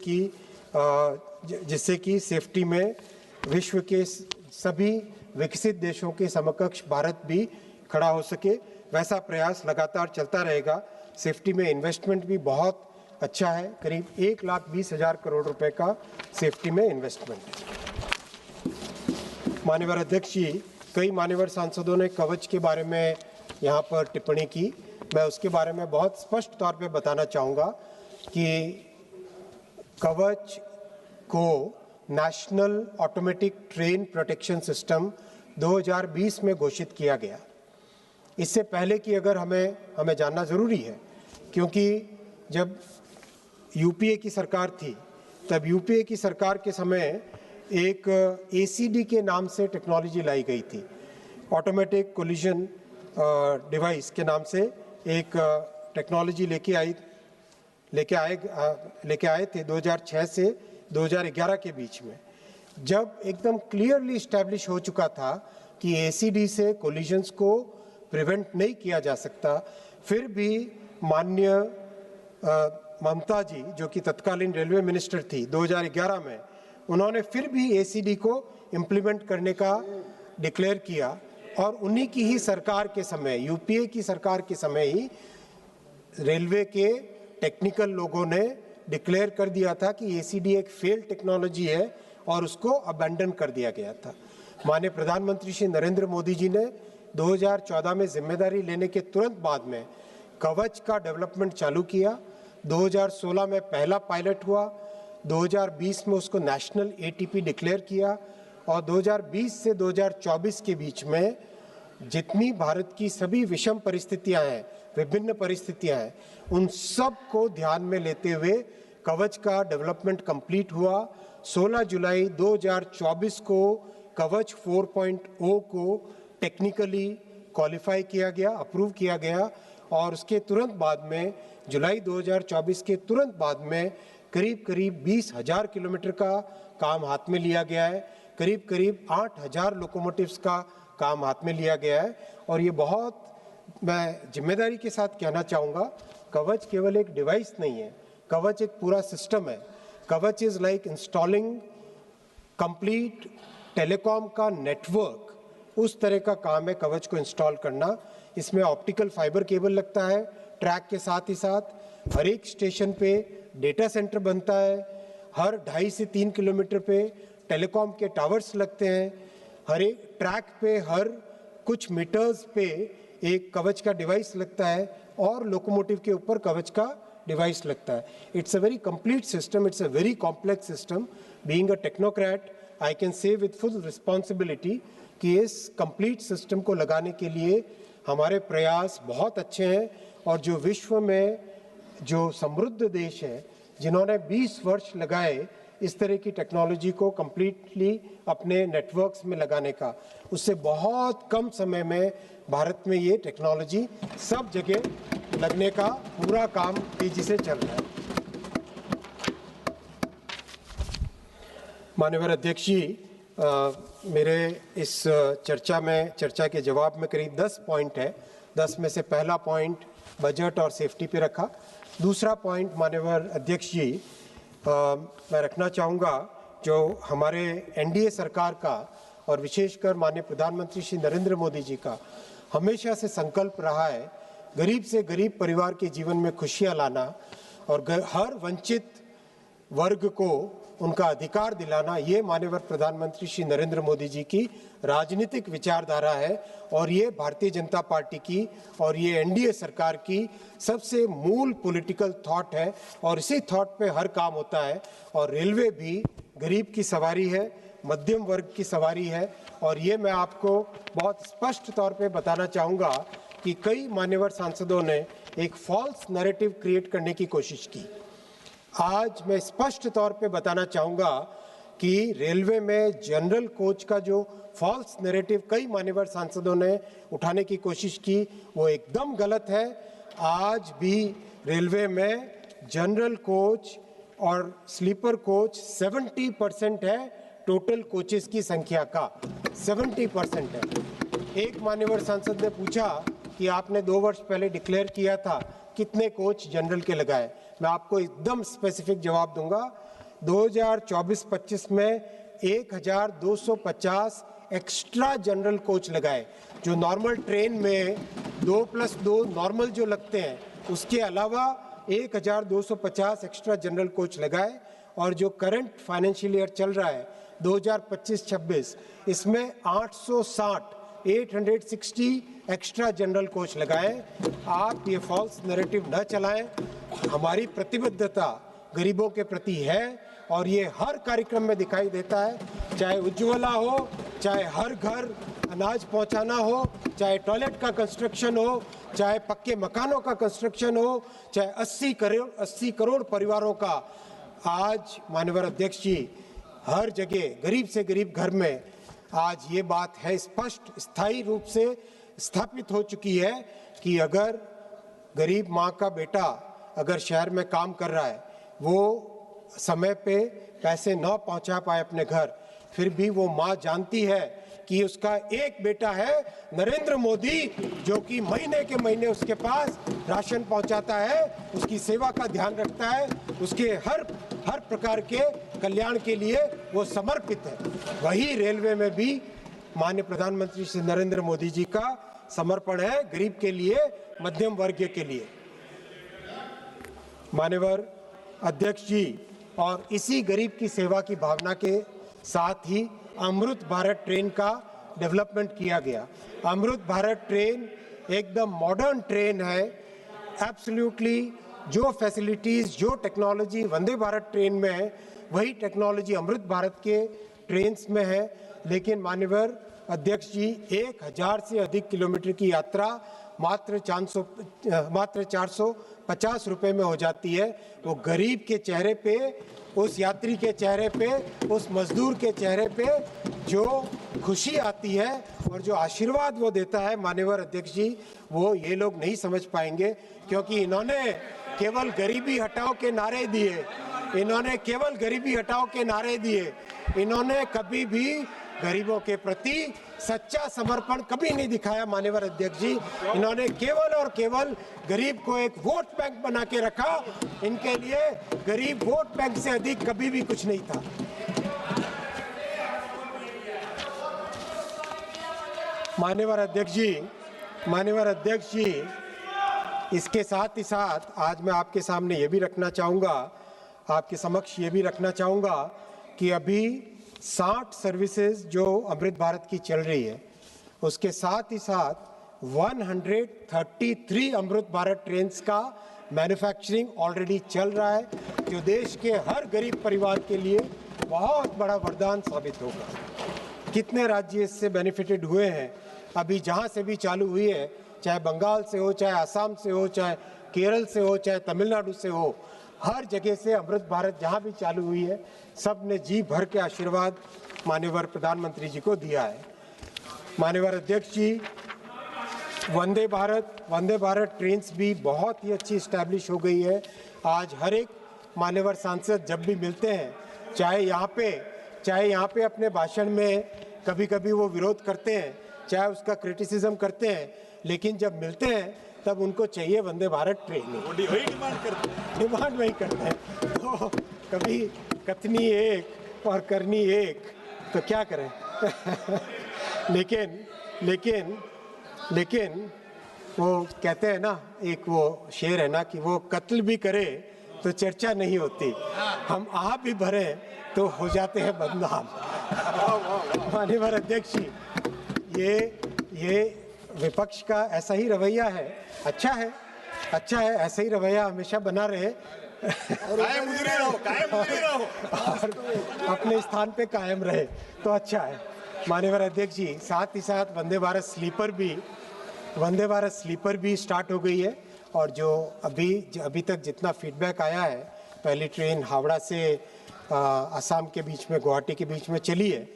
कि सेफ्टी में विश्व के सभी विकसित देशों के समकक्ष भारत भी खड़ा हो सके। वैसा प्रयास लगातार चलता रहेगा। सेफ्टी में इन्वेस्टमेंट भी बहुत अच्छा है, करीब 1,20,000 करोड़ रुपए का सेफ्टी में इन्वेस्टमेंट है। माननीय अध्यक्ष जी, कई मान्यवर सांसदों ने कवच के बारे में यहाँ पर टिप्पणी की। मैं उसके बारे में बहुत स्पष्ट तौर पे बताना चाहूँगा कि कवच को national automatic train protection system 2020 में घोषित किया गया। इससे पहले कि अगर हमें जानना ज़रूरी है, क्योंकि जब यूपीए की सरकार थी, तब यूपीए की सरकार के समय एक एसीडी के नाम से टेक्नोलॉजी लाई गई थी, ऑटोमेटिक कोलिजन डिवाइस के नाम से एक टेक्नोलॉजी लेके आए थे 2006 से 2011 के बीच में, जब एकदम क्लियरली इस्टेब्लिश हो चुका था कि एसीडी से कोलिजन्स को प्रिवेंट नहीं किया जा सकता। फिर भी माननीय ममता जी, जो कि तत्कालीन रेलवे मिनिस्टर थी 2011 में, उन्होंने फिर भी एसीडी को इम्प्लीमेंट करने का डिक्लेयर किया, और उन्हीं की ही सरकार के समय, यूपीए की सरकार के समय ही रेलवे के टेक्निकल लोगों ने डिक्लेयर कर दिया था कि एसीडी एक फेल्ड टेक्नोलॉजी है और उसको अबैंडन कर दिया गया था। माननीय प्रधानमंत्री श्री नरेंद्र मोदी जी ने 2014 में जिम्मेदारी लेने के तुरंत बाद में कवच का डेवलपमेंट चालू किया। 2016 में पहला पायलट हुआ, 2020 में उसको नेशनल एटीपी डिक्लेयर किया, और 2020 से 2024 के बीच में जितनी भारत की सभी विषम परिस्थितियां हैं, विभिन्न परिस्थितियां हैं, उन सब को ध्यान में लेते हुए कवच का डेवलपमेंट कंप्लीट हुआ। 16 जुलाई 2024 को कवच 4.0 को टेक्निकली क्वालिफाई किया गया, अप्रूव किया गया, और उसके तुरंत बाद में जुलाई 2024 के तुरंत बाद में करीब 20,000 किलोमीटर का काम हाथ में लिया गया है, करीब 8,000 लोकोमोटिव्स का काम हाथ में लिया गया है। और ये बहुत मैं जिम्मेदारी के साथ कहना चाहूँगा, कवच केवल एक डिवाइस नहीं है, कवच एक पूरा सिस्टम है। कवच is like installing complete telecom का नेटवर्क, उस तरह का काम है कवच को इंस्टॉल करना। इसमें ऑप्टिकल फाइबर केबल लगता है, ट्रैक के साथ ही साथ हर एक स्टेशन पे डेटा सेंटर बनता है, हर 2.5 से 3 किलोमीटर पे टेलीकॉम के टावर्स लगते हैं, हर एक ट्रैक पे हर कुछ मीटर्स पे एक कवच का डिवाइस लगता है, और लोकोमोटिव के ऊपर कवच का डिवाइस लगता है। It's a very complete system, it's a very complex system. Being a technocrat, I can say with full responsibility कि इस कंप्लीट सिस्टम को लगाने के लिए हमारे प्रयास बहुत अच्छे हैं, और जो विश्व में जो समृद्ध देश है, जिन्होंने 20 वर्ष लगाए इस तरह की टेक्नोलॉजी को कंप्लीटली अपने नेटवर्क्स में लगाने का। उससे बहुत कम समय में भारत में ये टेक्नोलॉजी सब जगह लगने का पूरा काम तेजी से चल रहा है। माननीय अध्यक्ष जी, मेरे इस चर्चा के जवाब में करीब 10 पॉइंट है। 10 में से पहला पॉइंट बजट और सेफ्टी पे रखा। दूसरा पॉइंट माननीय अध्यक्ष जी मैं रखना चाहूँगा जो हमारे एनडीए सरकार का और विशेषकर माननीय प्रधानमंत्री श्री नरेंद्र मोदी जी का हमेशा से संकल्प रहा है, गरीब से गरीब परिवार के जीवन में खुशियाँ लाना और हर वंचित वर्ग को उनका अधिकार दिलाना। ये माननीय प्रधानमंत्री श्री नरेंद्र मोदी जी की राजनीतिक विचारधारा है और ये भारतीय जनता पार्टी की और ये एनडीए सरकार की सबसे मूल पॉलिटिकल थॉट है और इसी थॉट पे हर काम होता है। और रेलवे भी गरीब की सवारी है, मध्यम वर्ग की सवारी है। और ये मैं आपको बहुत स्पष्ट तौर पे बताना चाहूँगा कि कई मान्यवर सांसदों ने एक फॉल्स नैरेटिव क्रिएट करने की कोशिश की। आज मैं स्पष्ट तौर पे बताना चाहूँगा कि रेलवे में जनरल कोच का जो फॉल्स नैरेटिव कई मान्यवर सांसदों ने उठाने की कोशिश की, वो एकदम गलत है। आज भी रेलवे में जनरल कोच और स्लीपर कोच 70% है टोटल कोचेस की संख्या का, 70% है। एक मान्यवर सांसद ने पूछा कि आपने 2 वर्ष पहले डिक्लेयर किया था, कितने कोच जनरल के लगाए। मैं आपको एकदम स्पेसिफिक जवाब दूंगा। 2024-25 में 1250 एक्स्ट्रा जनरल कोच लगाए। जो नॉर्मल ट्रेन में 2+2 नॉर्मल जो लगते हैं, उसके अलावा 1250 एक्स्ट्रा जनरल कोच लगाए। और जो करंट फाइनेंशियल ईयर चल रहा है 2025-26, इसमें 860 एक्स्ट्रा जनरल कोच लगाए। आप ये फॉल्स नैरेटिव न चलाएं। हमारी प्रतिबद्धता गरीबों के प्रति है और ये हर कार्यक्रम में दिखाई देता है, चाहे उज्ज्वला हो, चाहे हर घर अनाज पहुंचाना हो, चाहे टॉयलेट का कंस्ट्रक्शन हो, चाहे पक्के मकानों का कंस्ट्रक्शन हो, चाहे 80 करोड़ परिवारों का। आज माननीय अध्यक्ष जी, हर जगह गरीब से गरीब घर में आज ये बात है स्पष्ट स्थायी रूप से स्थापित हो चुकी है कि अगर गरीब माँ का बेटा अगर शहर में काम कर रहा है, वो समय पे पैसे न पहुंचा पाए अपने घर, फिर भी वो माँ जानती है कि उसका एक बेटा है नरेंद्र मोदी, जो कि महीने के महीने उसके पास राशन पहुंचाता है, उसकी सेवा का ध्यान रखता है, उसके हर प्रकार के कल्याण के लिए वो समर्पित है। वही रेलवे में भी माननीय प्रधानमंत्री श्री नरेंद्र मोदी जी का समर्पण है, गरीब के लिए, मध्यम वर्ग के लिए। मान्यवर अध्यक्ष जी, और इसी गरीब की सेवा की भावना के साथ ही अमृत भारत ट्रेन का डेवलपमेंट किया गया। अमृत भारत ट्रेन एकदम मॉडर्न ट्रेन है। एब्सोल्युटली जो फैसिलिटीज, जो टेक्नोलॉजी वंदे भारत ट्रेन में है, वही टेक्नोलॉजी अमृत भारत के ट्रेन्स में है। लेकिन मान्यवर अध्यक्ष जी, 1000 से अधिक किलोमीटर की यात्रा मात्र 450 रुपए में हो जाती है। वो गरीब के चेहरे पे, उस यात्री के चेहरे पे, उस मजदूर के चेहरे पे जो खुशी आती है और जो आशीर्वाद वो देता है मान्यवर अध्यक्ष जी, वो ये लोग नहीं समझ पाएंगे, क्योंकि इन्होंने केवल गरीबी हटाओ के नारे दिए। इन्होंने केवल गरीबी हटाओ के नारे दिए। इन्होंने कभी भी गरीबों के प्रति सच्चा समर्पण कभी नहीं दिखाया मान्यवर अध्यक्ष जी। इन्होंने केवल और केवल गरीब को एक वोट बैंक बना के रखा। इनके लिए गरीब वोट बैंक से अधिक कभी भी कुछ नहीं था। मान्यवर अध्यक्ष जी, इसके साथ ही साथ आज मैं आपके सामने ये भी रखना चाहूँगा, आपके समक्ष ये भी रखना चाहूँगा कि अभी 60 सर्विसेज जो अमृत भारत की चल रही है, उसके साथ ही साथ 133 अमृत भारत ट्रेन्स का मैन्युफैक्चरिंग ऑलरेडी चल रहा है, जो देश के हर गरीब परिवार के लिए बहुत बड़ा वरदान साबित होगा। कितने राज्य इससे बेनिफिटेड हुए हैं। अभी जहाँ से भी चालू हुई है, चाहे बंगाल से हो, चाहे आसाम से हो, चाहे केरल से हो, चाहे तमिलनाडु से हो, हर जगह से अमृत भारत जहां भी चालू हुई है, सब ने जी भर के आशीर्वाद माननीय प्रधानमंत्री जी को दिया है। माननीय अध्यक्ष जी, वंदे भारत ट्रेन्स भी बहुत ही अच्छी इस्टेब्लिश हो गई है। आज हर एक मान्यवर सांसद जब भी मिलते हैं, चाहे यहाँ पे अपने भाषण में कभी कभी वो विरोध करते हैं, चाहे उसका क्रिटिसिज्म करते हैं, लेकिन जब मिलते हैं तब उनको चाहिए वंदे भारत ट्रेन। डिमांड वही करते हैं। तो कभी कथनी एक और करनी एक, तो क्या करें। लेकिन वो कहते हैं ना, एक वो शेर है ना कि वो कत्ल भी करे तो चर्चा नहीं होती, हम आप भी भरे तो हो जाते हैं बदनाम। माननीय अध्यक्ष जी, ये विपक्ष का ऐसा ही रवैया है। अच्छा है, ऐसा ही रवैया हमेशा बना रहे और अपने स्थान पे कायम रहे तो अच्छा है। माननीय अध्यक्ष जी, साथ ही साथ वंदे भारत स्लीपर भी स्टार्ट हो गई है, और जो अभी तक जितना फीडबैक आया है, पहली ट्रेन हावड़ा से असम के बीच में, गुवाहाटी के बीच में चली है।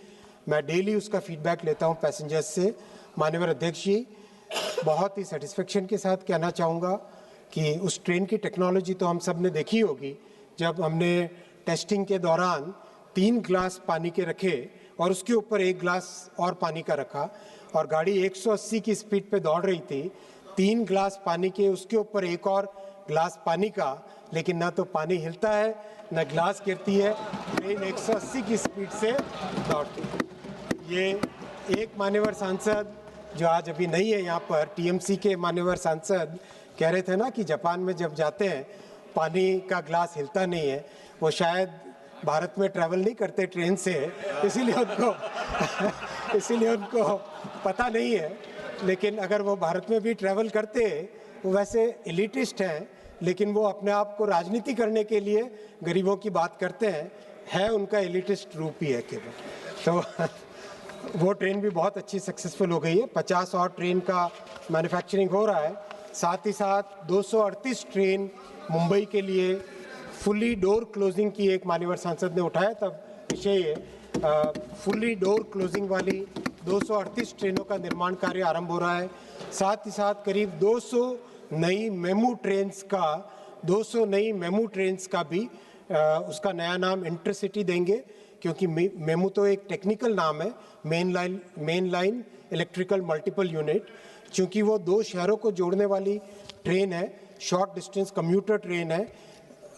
मैं डेली उसका फीडबैक लेता हूं पैसेंजर्स से। माननीय अध्यक्ष जी, बहुत ही सेटिस्फेक्शन के साथ कहना चाहूँगा कि उस ट्रेन की टेक्नोलॉजी तो हम सब ने देखी होगी। जब हमने टेस्टिंग के दौरान 3 ग्लास पानी के रखे और उसके ऊपर 1 ग्लास और पानी का रखा, और गाड़ी 180 की स्पीड पे दौड़ रही थी, 3 ग्लास पानी के, उसके ऊपर 1 और ग्लास पानी का, लेकिन ना तो पानी हिलता है न ग्लास गिरती है, ट्रेन 180 की स्पीड से दौड़ती है। ये एक मान्यवर सांसद जो आज अभी नहीं है यहाँ पर, टीएमसी के मान्यवर सांसद कह रहे थे ना कि जापान में जब जाते हैं पानी का ग्लास हिलता नहीं है। वो शायद भारत में ट्रैवल नहीं करते ट्रेन से, इसीलिए उनको पता नहीं है। लेकिन अगर वो भारत में भी ट्रैवल करते, वो वैसे एलिटिस्ट हैं, लेकिन वो अपने आप को राजनीति करने के लिए गरीबों की बात करते हैं, है उनका एलिटिस्ट रूप ही है केवल। तो वो ट्रेन भी बहुत अच्छी सक्सेसफुल हो गई है। 50 और ट्रेन का मैन्युफैक्चरिंग हो रहा है। साथ ही साथ 238 ट्रेन मुंबई के लिए फुली डोर क्लोजिंग की एक मान्यवर सांसद ने उठाया, तब विषय फुली डोर क्लोजिंग वाली 238 ट्रेनों का निर्माण कार्य आरंभ हो रहा है। साथ ही साथ करीब 200 नई मेमू ट्रेन्स का भी उसका नया नाम इंटरसिटी देंगे, क्योंकि मेमू तो एक टेक्निकल नाम है, main line electrical multiple unit. चूँकि वो 2 शहरों को जोड़ने वाली ट्रेन है, शॉर्ट डिस्टेंस कम्यूटर ट्रेन है,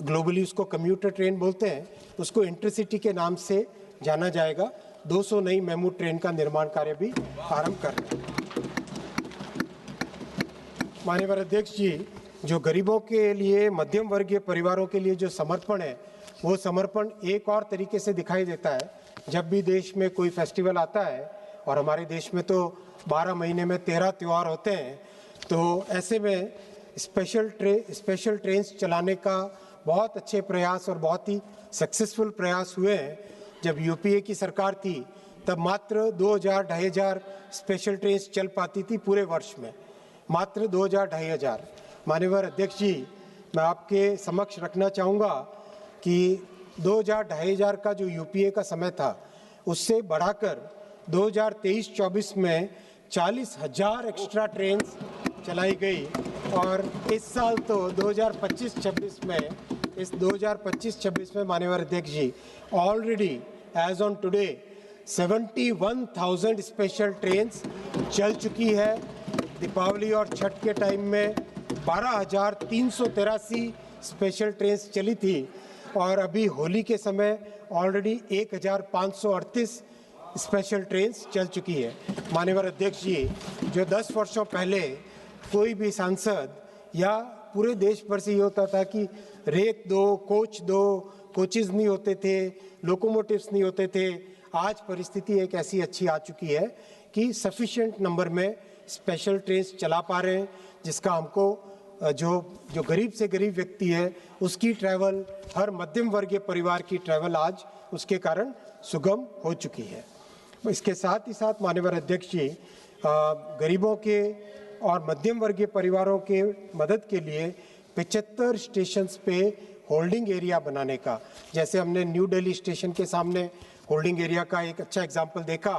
ग्लोबली उसको कम्यूटर ट्रेन बोलते हैं, उसको इंटरसिटी के नाम से जाना जाएगा। 200 नई मेमू ट्रेन का निर्माण कार्य भी आरंभ कर रहे हैं। माननीय अध्यक्ष जी, जो गरीबों के लिए, मध्यम वर्गीय परिवारों के लिए जो समर्पण है, वो समर्पण एक और तरीके से दिखाई देता है। जब भी देश में कोई फेस्टिवल आता है, और हमारे देश में तो 12 महीने में 13 त्यौहार होते हैं, तो ऐसे में स्पेशल ट्रेन्स चलाने का बहुत अच्छे प्रयास और बहुत ही सक्सेसफुल प्रयास हुए हैं। जब यूपीए की सरकार थी, तब मात्र 2000-2500 स्पेशल ट्रेन्स चल पाती थी पूरे वर्ष में, मात्र 2000-2500। माननीय अध्यक्ष जी, मैं आपके समक्ष रखना चाहूँगा कि 2000-2500 का जो यूपीए का समय था, उससे बढ़ाकर 2023-24 में 40,000 एक्स्ट्रा ट्रेन चलाई गई। और इस साल तो 2025-26 में माननीय अध्यक्ष जी, already as on today 71,000 special train चल चुकी है। दीपावली और छठ के टाइम में 12,383 स्पेशल ट्रेन चली थी, और अभी होली के समय ऑलरेडी 1,538 स्पेशल ट्रेन चल चुकी है। माननीय अध्यक्ष जी, जो 10 वर्षों पहले कोई भी सांसद या पूरे देश भर से ये होता था कि रेक दो, कोचेज नहीं होते थे, लोकोमोटिव्स नहीं होते थे, आज परिस्थिति एक ऐसी अच्छी आ चुकी है कि सफिशिएंट नंबर में स्पेशल ट्रेन चला पा रहे हैं, जिसका हमको जो गरीब से गरीब व्यक्ति है, उसकी ट्रैवल, हर मध्यम वर्गीय परिवार की ट्रैवल आज उसके कारण सुगम हो चुकी है। इसके साथ ही साथ माननीय अध्यक्ष जी, गरीबों के और मध्यम वर्गीय परिवारों के मदद के लिए 75 स्टेशंस पे होल्डिंग एरिया बनाने का, जैसे हमने न्यू दिल्ली स्टेशन के सामने होल्डिंग एरिया का एक अच्छा एग्जाम्पल देखा,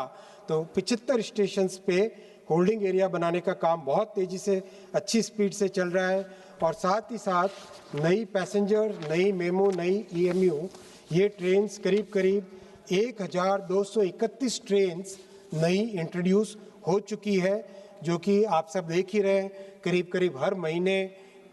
तो 75 स्टेशंस पे होल्डिंग एरिया बनाने का काम बहुत तेज़ी से अच्छी स्पीड से चल रहा है। और साथ ही साथ नई पैसेंजर, नई मेमो, नई EMU, ये ट्रेन्स करीब करीब 1231 ट्रेन्स नई इंट्रोड्यूस हो चुकी है, जो कि आप सब देख ही रहे हैं, करीब करीब हर महीने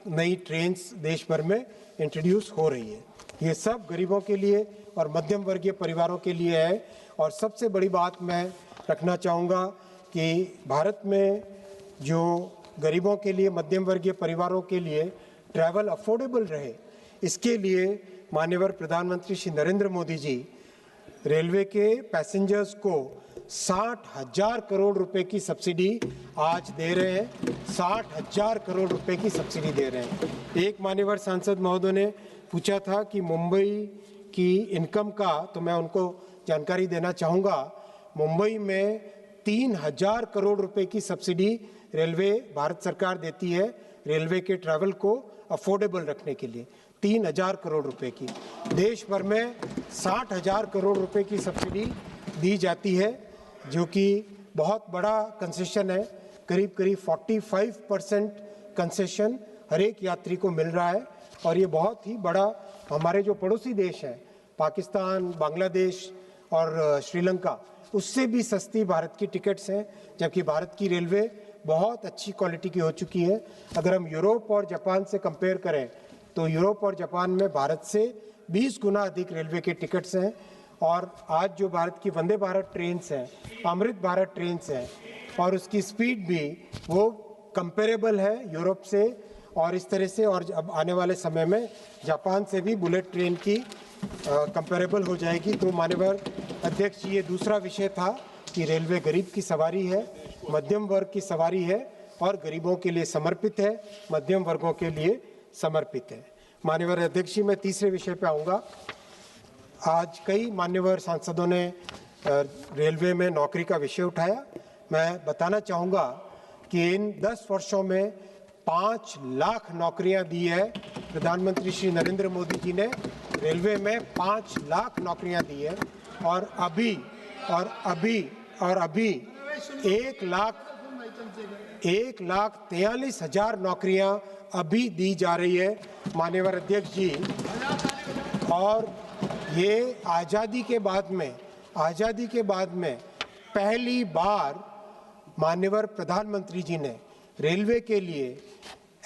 नई ट्रेन्स देश भर में इंट्रोड्यूस हो रही है। ये सब गरीबों के लिए और मध्यम वर्गीय परिवारों के लिए है। और सबसे बड़ी बात मैं रखना चाहूँगा कि भारत में जो गरीबों के लिए, मध्यम वर्गीय परिवारों के लिए ट्रैवल अफोर्डेबल रहे, इसके लिए माननीय प्रधानमंत्री श्री नरेंद्र मोदी जी रेलवे के पैसेंजर्स को 60,000 करोड़ रुपए की सब्सिडी आज दे रहे हैं। 60,000 करोड़ रुपए की सब्सिडी दे रहे हैं। एक मान्यवर सांसद महोदय ने पूछा था कि मुंबई की इनकम का, तो मैं उनको जानकारी देना चाहूँगा, मुंबई में 3,000 करोड़ रुपए की सब्सिडी रेलवे, भारत सरकार देती है रेलवे के ट्रैवल को अफोर्डेबल रखने के लिए। 3,000 करोड़ रुपए की, देश भर में 60,000 करोड़ रुपए की सब्सिडी दी जाती है, जो कि बहुत बड़ा कंसेशन है। करीब करीब 45% कंसेशन हर एक यात्री को मिल रहा है। और ये बहुत ही बड़ा, हमारे जो पड़ोसी देश हैं पाकिस्तान, बांग्लादेश और श्रीलंका, उससे भी सस्ती भारत की टिकट्स हैं, जबकि भारत की रेलवे बहुत अच्छी क्वालिटी की हो चुकी है। अगर हम यूरोप और जापान से कंपेयर करें तो यूरोप और जापान में भारत से 20 गुना अधिक रेलवे के टिकट्स हैं। और आज जो भारत की वंदे भारत ट्रेन्स हैं, अमृत भारत ट्रेन्स हैं, और उसकी स्पीड भी वो कंपेरेबल है यूरोप से, और इस तरह से, और अब आने वाले समय में जापान से भी बुलेट ट्रेन की कंपेरेबल हो जाएगी। तो माननीय अध्यक्ष जी, ये दूसरा विषय था कि रेलवे गरीब की सवारी है, मध्यम वर्ग की सवारी है और गरीबों के लिए समर्पित है, मध्यम वर्गों के लिए समर्पित है। माननीय अध्यक्ष जी, मैं तीसरे विषय पे आऊँगा। आज कई मान्यवर सांसदों ने रेलवे में नौकरी का विषय उठाया। मैं बताना चाहूँगा कि इन 10 वर्षों में 5 लाख नौकरियां दी है। प्रधानमंत्री श्री नरेंद्र मोदी जी ने रेलवे में 5 लाख नौकरियां दी है। और अभी 1,43,000 नौकरियां अभी दी जा रही है माननीय अध्यक्ष जी। और ये आज़ादी के बाद में पहली बार माननीय प्रधानमंत्री जी ने रेलवे के लिए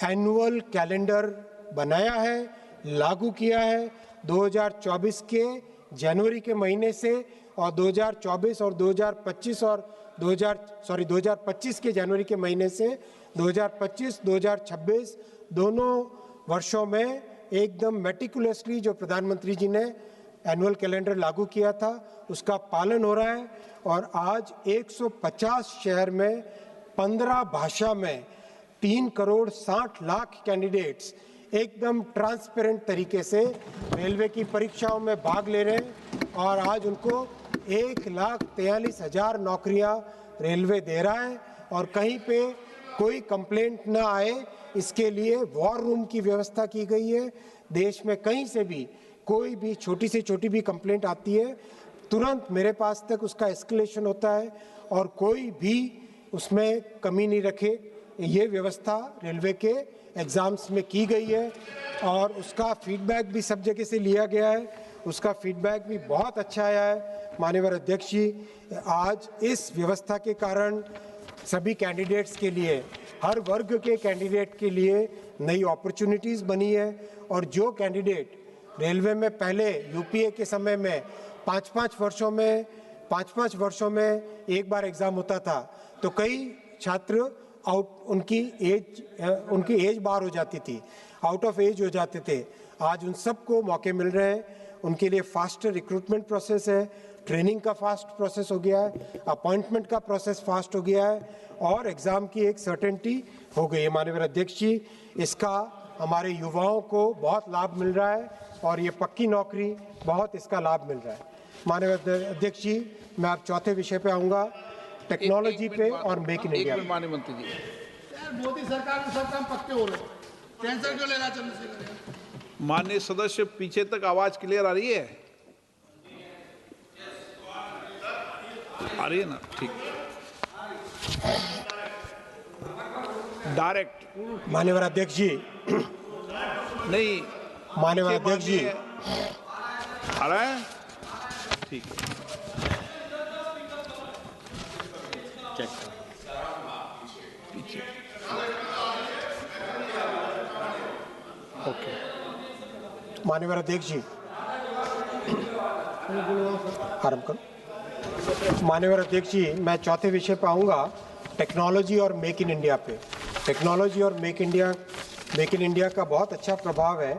एनुअल कैलेंडर बनाया है, लागू किया है। 2024 के जनवरी के महीने से और 2024 और 2025 और 2025 के जनवरी के महीने से 2025-2026 दोनों वर्षों में एकदम मेटिकुलसली जो प्रधानमंत्री जी ने एनुअल कैलेंडर लागू किया था उसका पालन हो रहा है। और आज 150 शहर में 15 भाषा में 3,60,00,000 कैंडिडेट्स एकदम ट्रांसपेरेंट तरीके से रेलवे की परीक्षाओं में भाग ले रहे हैं। और आज उनको 1,43,000 नौकरियां रेलवे दे रहा है। और कहीं पे कोई कंप्लेंट ना आए, इसके लिए वॉर रूम की व्यवस्था की गई है। देश में कहीं से भी कोई भी छोटी से छोटी भी कंप्लेंट आती है, तुरंत मेरे पास तक उसका एस्केलेशन होता है और कोई भी उसमें कमी नहीं रखे। ये व्यवस्था रेलवे के एग्ज़ाम्स में की गई है और उसका फीडबैक भी सब जगह से लिया गया है। उसका फीडबैक भी बहुत अच्छा आया है। माननीय अध्यक्ष जी, आज इस व्यवस्था के कारण सभी कैंडिडेट्स के लिए, हर वर्ग के कैंडिडेट के लिए नई अपॉर्चुनिटीज़ बनी है। और जो कैंडिडेट रेलवे में पहले यूपीए के समय में 5-5 वर्षों में एक बार एग्ज़ाम होता था, तो कई छात्र उनकी एज बार हो जाती थी, आउट ऑफ एज हो जाते थे। आज उन सबको मौके मिल रहे हैं। उनके लिए फास्ट रिक्रूटमेंट प्रोसेस है, ट्रेनिंग का फास्ट प्रोसेस हो गया है, अपॉइंटमेंट का प्रोसेस फास्ट हो गया है और एग्ज़ाम की एक सर्टेनिटी हो गई है। माननीय अध्यक्ष जी, इसका हमारे युवाओं को बहुत लाभ मिल रहा है और ये पक्की नौकरी, बहुत इसका लाभ मिल रहा है। माननीय अध्यक्ष जी, मैं आप चौथे विषय पे आऊँगा, टेक्नोलॉजी पे और मेक इन इंडिया। माननीय मंत्री जी, मोदी सरकार में सब काम पक्के हो रहे हैं, टेंशन क्यों ले रहा चंद्रशेखर? माननीय सदस्य पीछे तक आवाज क्लियर आ रही है? आ रही है ना? ठीक। डायरेक्ट माननीय अध्यक्ष जी, नहीं, माननीय अध्यक्ष जी, आ रहा है? ठीक है। चेक। पीछे ओके। माननीय अध्यक्ष जी, आरंभ करो। माननीय अध्यक्ष जी, मैं चौथे विषय पर आऊँगा, टेक्नोलॉजी और मेक इन इंडिया पे। टेक्नोलॉजी और मेक इन इंडिया का बहुत अच्छा प्रभाव है।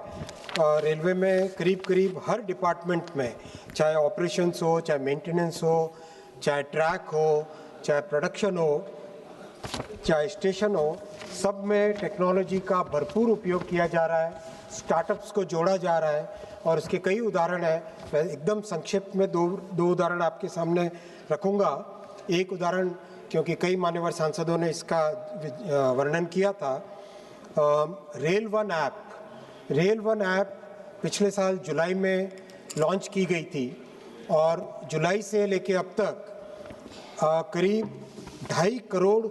रेलवे में करीब करीब हर डिपार्टमेंट में, चाहे ऑपरेशंस हो, चाहे मेंटेनेंस हो, चाहे ट्रैक हो, चाहे प्रोडक्शन हो, चाहे स्टेशन हो, सब में टेक्नोलॉजी का भरपूर उपयोग किया जा रहा है। स्टार्टअप्स को जोड़ा जा रहा है और इसके कई उदाहरण हैं। मैं एकदम संक्षिप्त में दो उदाहरण आपके सामने रखूंगा। एक उदाहरण, क्योंकि कई मान्यवर सांसदों ने इसका वर्णन किया था, रेल वन ऐप पिछले साल जुलाई में लॉन्च की गई थी और जुलाई से लेके अब तक करीब 2.5 करोड़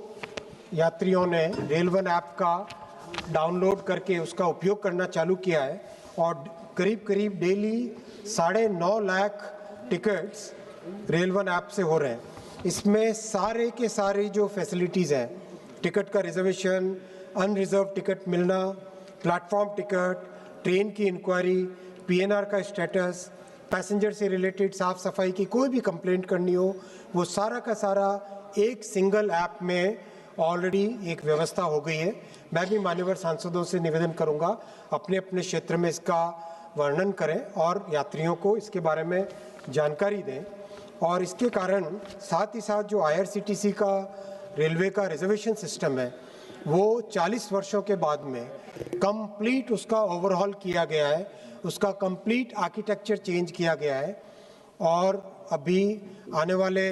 यात्रियों ने रेल वन ऐप का डाउनलोड करके उसका उपयोग करना चालू किया है और करीब करीब daily 9.5 lakh tickets rail one app से हो रहे हैं। इसमें सारे के सारे जो फैसिलिटीज़ हैं, टिकट का रिजर्वेशन, अनरिजर्व टिकट मिलना, प्लेटफॉर्म टिकट, ट्रेन की इंक्वायरी, पीएनआर का स्टेटस, पैसेंजर से रिलेटेड साफ सफाई की कोई भी कंप्लेंट करनी हो, वो सारा का सारा एक सिंगल ऐप में ऑलरेडी एक व्यवस्था हो गई है। मैं भी मान्यवर सांसदों से निवेदन करूंगा, अपने अपने क्षेत्र में इसका वर्णन करें और यात्रियों को इसके बारे में जानकारी दें। और इसके कारण साथ ही साथ जो आईआरसीटीसी का रेलवे का रिजर्वेशन सिस्टम है, वो 40 वर्षों के बाद में कंप्लीट उसका ओवरहॉल किया गया है, उसका कंप्लीट आर्किटेक्चर चेंज किया गया है और अभी आने वाले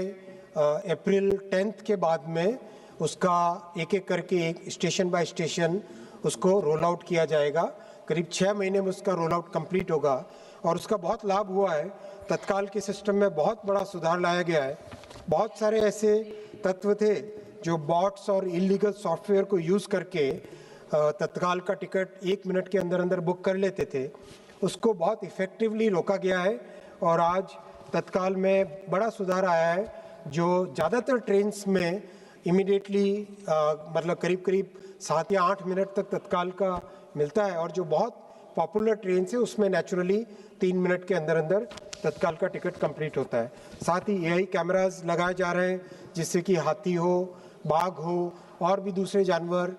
अप्रैल 10 के बाद में उसका एक एक करके एक स्टेशन बाय स्टेशन उसको रोल आउट किया जाएगा। करीब 6 महीने में उसका रोल आउट कंप्लीट होगा और उसका बहुत लाभ हुआ है। तत्काल के सिस्टम में बहुत बड़ा सुधार लाया गया है। बहुत सारे ऐसे तत्व थे जो बॉट्स और इलीगल सॉफ्टवेयर को यूज़ करके तत्काल का टिकट 1 मिनट के अंदर अंदर बुक कर लेते थे, उसको बहुत इफ़ेक्टिवली रोका गया है और आज तत्काल में बड़ा सुधार आया है, जो ज़्यादातर ट्रेन्स में इमीडिएटली मतलब करीब करीब 7 या 8 मिनट तक तत्काल का मिलता है और जो बहुत पॉपुलर ट्रेन है उसमें नेचुरली 3 मिनट के अंदर अंदर तत्काल का टिकट कंप्लीट होता है। साथ ही एआई कैमरास लगाए जा रहे हैं जिससे कि हाथी हो, बाघ हो और भी दूसरे जानवर,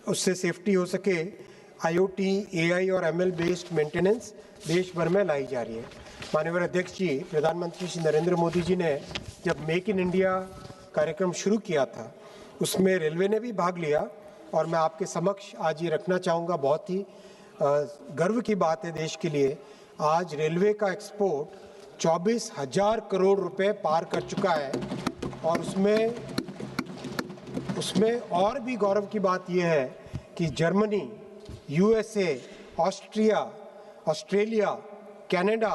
उससे सेफ्टी हो सके। आईओटी, एआई और एमएल बेस्ड मेंटेनेंस देश भर में लाई जा रही है। माननीय अध्यक्ष जी, प्रधानमंत्री श्री नरेंद्र मोदी जी ने जब मेक इन इंडिया कार्यक्रम शुरू किया था उसमें रेलवे ने भी भाग लिया और मैं आपके समक्ष आज ये रखना चाहूँगा, बहुत ही गर्व की बात है देश के लिए। आज रेलवे का एक्सपोर्ट 24,000 करोड़ रुपए पार कर चुका है और उसमें और भी गौरव की बात यह है कि Germany, USA, Australia, Canada,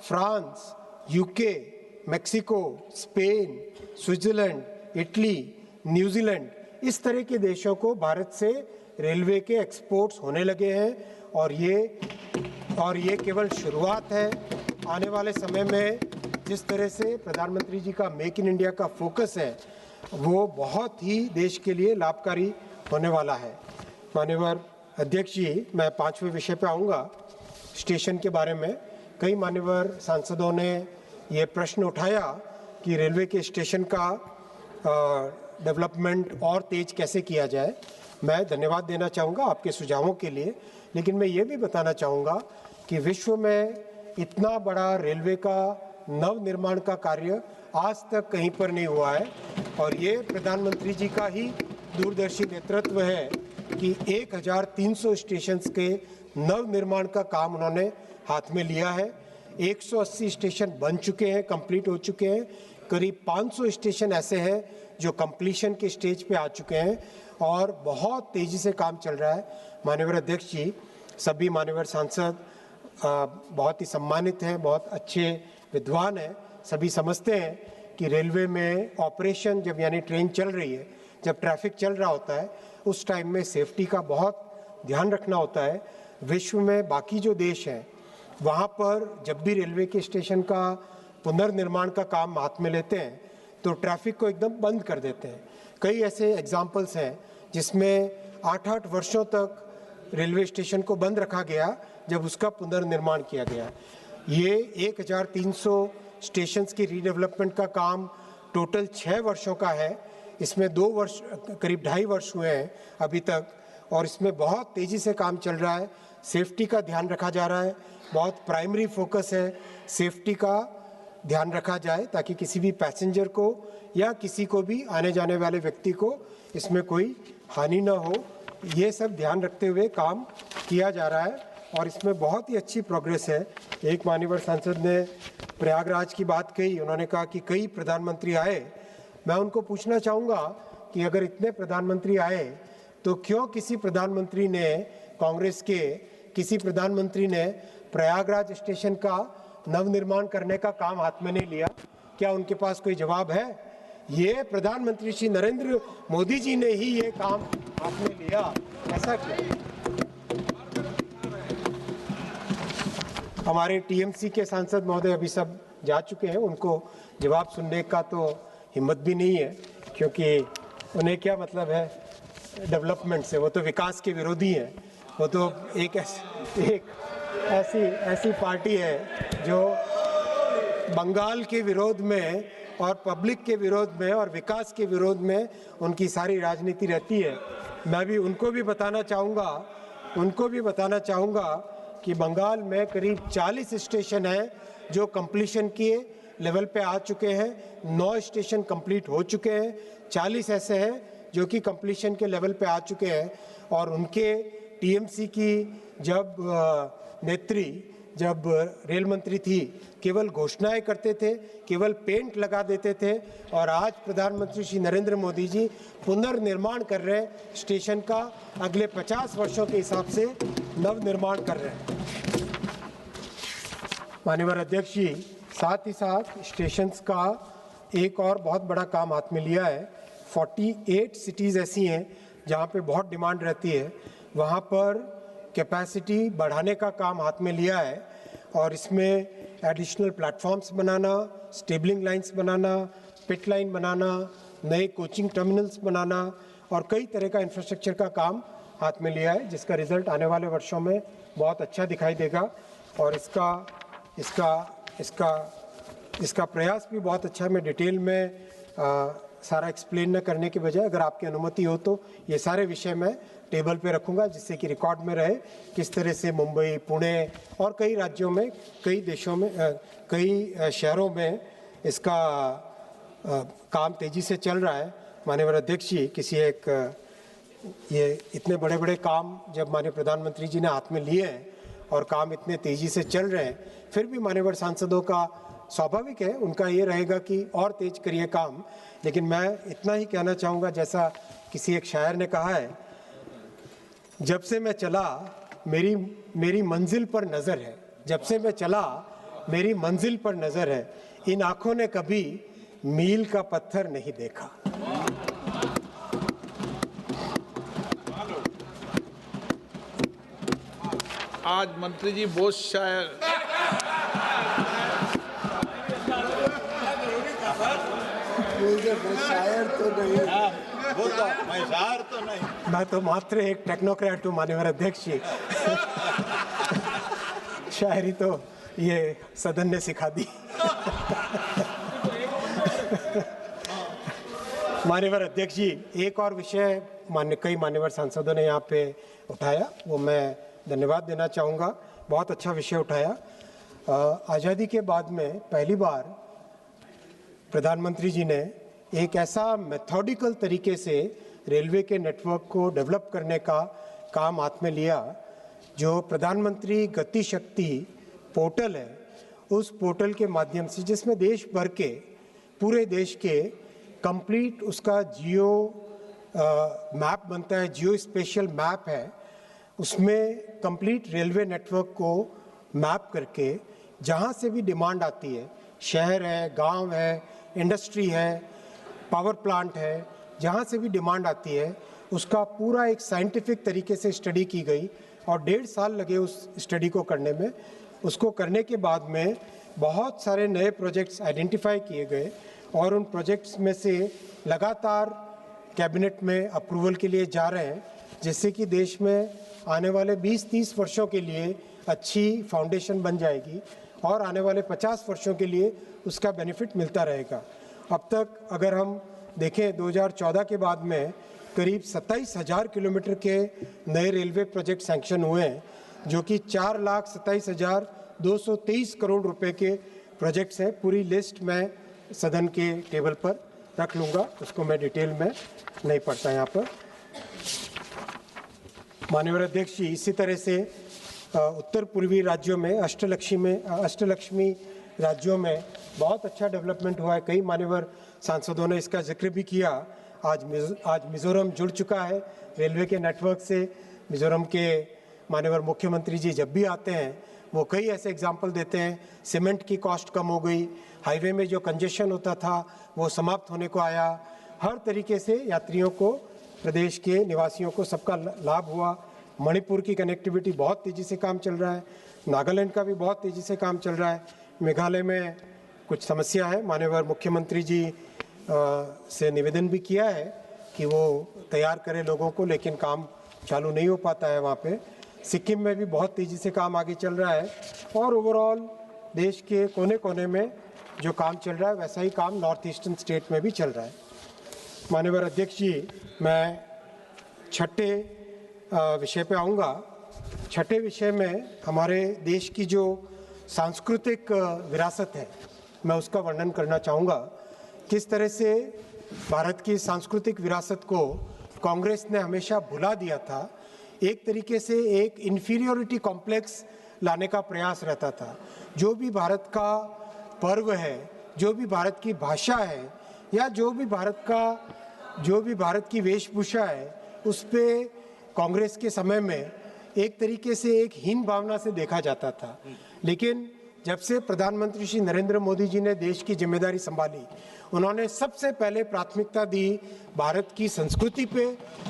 France, UK, Mexico, Spain, Switzerland, Italy, New Zealand, इस तरह के देशों को भारत से रेलवे के एक्सपोर्ट्स होने लगे हैं और ये केवल शुरुआत है। आने वाले समय में जिस तरह से प्रधानमंत्री जी का मेक इन इंडिया का फोकस है वो बहुत ही देश के लिए लाभकारी होने वाला है। माननीय अध्यक्ष जी, मैं 5वें विषय पे आऊँगा, स्टेशन के बारे में। कई मान्यवर सांसदों ने ये प्रश्न उठाया कि रेलवे के स्टेशन का डेवलपमेंट और तेज कैसे किया जाए। मैं धन्यवाद देना चाहूँगा आपके सुझावों के लिए, लेकिन मैं ये भी बताना चाहूँगा कि विश्व में इतना बड़ा रेलवे का नव निर्माण का कार्य आज तक कहीं पर नहीं हुआ है और ये प्रधानमंत्री जी का ही दूरदर्शी नेतृत्व है कि 1300 स्टेशन के नव निर्माण का काम उन्होंने हाथ में लिया है। 180 स्टेशन बन चुके हैं, कंप्लीट हो चुके हैं। करीब 500 स्टेशन ऐसे हैं जो कंप्लीशन के स्टेज पे आ चुके हैं और बहुत तेज़ी से काम चल रहा है। माननीय अध्यक्ष जी, सभी मान्यवर सांसद बहुत ही सम्मानित हैं, बहुत अच्छे विद्वान हैं। सभी समझते हैं कि रेलवे में ऑपरेशन जब यानी ट्रेन चल रही है, जब ट्रैफिक चल रहा होता है, उस टाइम में सेफ्टी का बहुत ध्यान रखना होता है। विश्व में बाकी जो देश हैं वहाँ पर जब भी रेलवे के स्टेशन का पुनर्निर्माण का काम हाथ में लेते हैं तो ट्रैफिक को एकदम बंद कर देते हैं। कई ऐसे एग्जाम्पल्स हैं जिसमें 8-8 वर्षों तक रेलवे स्टेशन को बंद रखा गया जब उसका पुनर्निर्माण किया गया। ये 1300 स्टेशंस की रीडेवलपमेंट का काम टोटल 6 वर्षों का है। इसमें 2 वर्ष करीब 2.5 वर्ष हुए हैं अभी तक, और इसमें बहुत तेज़ी से काम चल रहा है। सेफ्टी का ध्यान रखा जा रहा है, बहुत प्राइमरी फोकस है सेफ्टी का ध्यान रखा जाए ताकि किसी भी पैसेंजर को या किसी को भी आने जाने वाले व्यक्ति को इसमें कोई हानि न हो। ये सब ध्यान रखते हुए काम किया जा रहा है और इसमें बहुत ही अच्छी प्रोग्रेस है। एक माननीय सांसद ने प्रयागराज की बात कही, उन्होंने कहा कि कई प्रधानमंत्री आए। मैं उनको पूछना चाहूँगा कि अगर इतने प्रधानमंत्री आए तो क्यों किसी प्रधानमंत्री ने, कांग्रेस के किसी प्रधानमंत्री ने प्रयागराज स्टेशन का नवनिर्माण करने का काम हाथ में नहीं लिया? क्या उनके पास कोई जवाब है? ये प्रधानमंत्री श्री नरेंद्र मोदी जी ने ही ये काम हाथ में लिया, ऐसा क्यों? हमारे टीएमसी के सांसद महोदय अभी सब जा चुके हैं, उनको जवाब सुनने का तो हिम्मत भी नहीं है, क्योंकि उन्हें क्या मतलब है डेवलपमेंट से, वो तो विकास के विरोधी हैं। वो तो एक ऐसी पार्टी है जो बंगाल के विरोध में और पब्लिक के विरोध में और विकास के विरोध में उनकी सारी राजनीति रहती है। मैं भी उनको भी बताना चाहूँगा कि बंगाल में करीब 40 स्टेशन हैं जो कंप्लीशन के लेवल पे आ चुके हैं। 9 स्टेशन कंप्लीट हो चुके हैं, 40 ऐसे हैं जो कि कंप्लीशन के लेवल पे आ चुके हैं। और उनके टीएमसी की जब नेत्री जब रेल मंत्री थी, केवल घोषणाएं करते थे, केवल पेंट लगा देते थे, और आज प्रधानमंत्री श्री नरेंद्र मोदी जी पुनर्निर्माण कर रहे हैं स्टेशन का, अगले 50 वर्षों के हिसाब से नवनिर्माण कर रहे हैं। माननीय अध्यक्ष जी, साथ ही साथ स्टेशंस का एक और बहुत बड़ा काम हाथ में लिया है। 48 सिटीज़ ऐसी हैं जहाँ पे बहुत डिमांड रहती है, वहाँ पर कैपेसिटी बढ़ाने का काम हाथ में लिया है। और इसमें एडिशनल प्लेटफॉर्म्स बनाना, स्टेबलिंग लाइंस बनाना, पिट लाइन बनाना, नए कोचिंग टर्मिनल्स बनाना और कई तरह का इंफ्रास्ट्रक्चर का काम हाथ में लिया है, जिसका रिजल्ट आने वाले वर्षों में बहुत अच्छा दिखाई देगा। और इसका प्रयास भी बहुत अच्छा है। मैं डिटेल में सारा एक्सप्लेन न करने के बजाय, अगर आपकी अनुमति हो तो ये सारे विषय मैं टेबल पे रखूंगा, जिससे कि रिकॉर्ड में रहे किस तरह से मुंबई, पुणे और कई राज्यों में, कई देशों में, कई शहरों में इसका काम तेज़ी से चल रहा है। माननीय अध्यक्ष जी, ये इतने बड़े बड़े काम जब माननीय प्रधानमंत्री जी ने हाथ में लिए हैं और काम इतने तेज़ी से चल रहे हैं, फिर भी माननीय सांसदों का स्वाभाविक है, उनका ये रहेगा कि और तेज करिए काम। लेकिन मैं इतना ही कहना चाहूँगा, जैसा किसी एक शायर ने कहा है, जब से मैं चला मेरी मंजिल पर नज़र है, जब से मैं चला मेरी मंजिल पर नज़र है, इन आँखों ने कभी मील का पत्थर नहीं देखा। आज मंत्री जी बहुत शायर तो नहीं, मैं तो मात्र एक टेक्नोक्रेट हूँ माननीय अध्यक्ष जी। शायरी तो ये सदन ने सिखा दी। माननीय अध्यक्ष जी, एक और विषय कई मान्यवर सांसदों ने यहाँ पे उठाया, वो मैं धन्यवाद देना चाहूँगा। बहुत अच्छा विषय उठाया। आज़ादी के बाद में पहली बार प्रधानमंत्री जी ने एक ऐसा मेथोडिकल तरीके से रेलवे के नेटवर्क को डेवलप करने का काम हाथ में लिया, जो प्रधानमंत्री गति शक्ति पोर्टल है, उस पोर्टल के माध्यम से, जिसमें देश भर के, पूरे देश के कंप्लीट उसका जियो मैप बनता है, जियो स्पेशल मैप है, उसमें कंप्लीट रेलवे नेटवर्क को मैप करके जहाँ से भी डिमांड आती है, शहर है, गांव है, इंडस्ट्री है, पावर प्लांट है, जहाँ से भी डिमांड आती है, उसका पूरा एक साइंटिफिक तरीके से स्टडी की गई और 1.5 साल लगे उस स्टडी को करने में। उसको करने के बाद में बहुत सारे नए प्रोजेक्ट्स आइडेंटिफाई किए गए और उन प्रोजेक्ट्स में से लगातार कैबिनेट में अप्रूवल के लिए जा रहे हैं, जिससे कि देश में आने वाले 20-30 वर्षों के लिए अच्छी फाउंडेशन बन जाएगी और आने वाले 50 वर्षों के लिए उसका बेनिफिट मिलता रहेगा। अब तक अगर हम देखें 2014 के बाद में करीब 27,000 किलोमीटर के नए रेलवे प्रोजेक्ट सैंक्शन हुए हैं, जो कि 4,27,223 करोड़ रुपए के प्रोजेक्ट्स हैं। पूरी लिस्ट मैं सदन के टेबल पर रख लूँगा, उसको मैं डिटेल में नहीं पढ़ता यहाँ पर। माननीय अध्यक्ष जी, इसी तरह से उत्तर पूर्वी राज्यों में अष्टलक्ष्मी राज्यों में बहुत अच्छा डेवलपमेंट हुआ है। कई मान्यवर सांसदों ने इसका जिक्र भी किया। आज मिज़ोरम जुड़ चुका है रेलवे के नेटवर्क से। मिज़ोरम के माननीय मुख्यमंत्री जी जब भी आते हैं वो कई ऐसे एग्जाम्पल देते हैं। सीमेंट की कॉस्ट कम हो गई, हाईवे में जो कंजेशन होता था वो समाप्त होने को आया। हर तरीके से यात्रियों को, प्रदेश के निवासियों को सबका लाभ हुआ। मणिपुर की कनेक्टिविटी बहुत तेज़ी से काम चल रहा है, नागालैंड का भी बहुत तेज़ी से काम चल रहा है। मेघालय में कुछ समस्या है, माननीय मुख्यमंत्री जी से निवेदन भी किया है कि वो तैयार करें लोगों को, लेकिन काम चालू नहीं हो पाता है वहाँ पे। सिक्किम में भी बहुत तेज़ी से काम आगे चल रहा है और ओवरऑल देश के कोने कोने में जो काम चल रहा है वैसा ही काम नॉर्थ ईस्टर्न स्टेट में भी चल रहा है। माननीय अध्यक्ष जी, मैं छठे विषय पे आऊँगा। छठे विषय में हमारे देश की जो सांस्कृतिक विरासत है, मैं उसका वर्णन करना चाहूँगा। किस तरह से भारत की सांस्कृतिक विरासत को कांग्रेस ने हमेशा भुला दिया था। एक तरीके से एक इन्फीरियोरिटी कॉम्प्लेक्स लाने का प्रयास रहता था। जो भी भारत का पर्व है, जो भी भारत की भाषा है, या जो भी भारत की वेशभूषा है, उस पे कांग्रेस के समय में एक तरीके से एक हीन भावना से देखा जाता था। लेकिन जब से प्रधानमंत्री श्री नरेंद्र मोदी जी ने देश की जिम्मेदारी संभाली, उन्होंने सबसे पहले प्राथमिकता दी भारत की संस्कृति पे,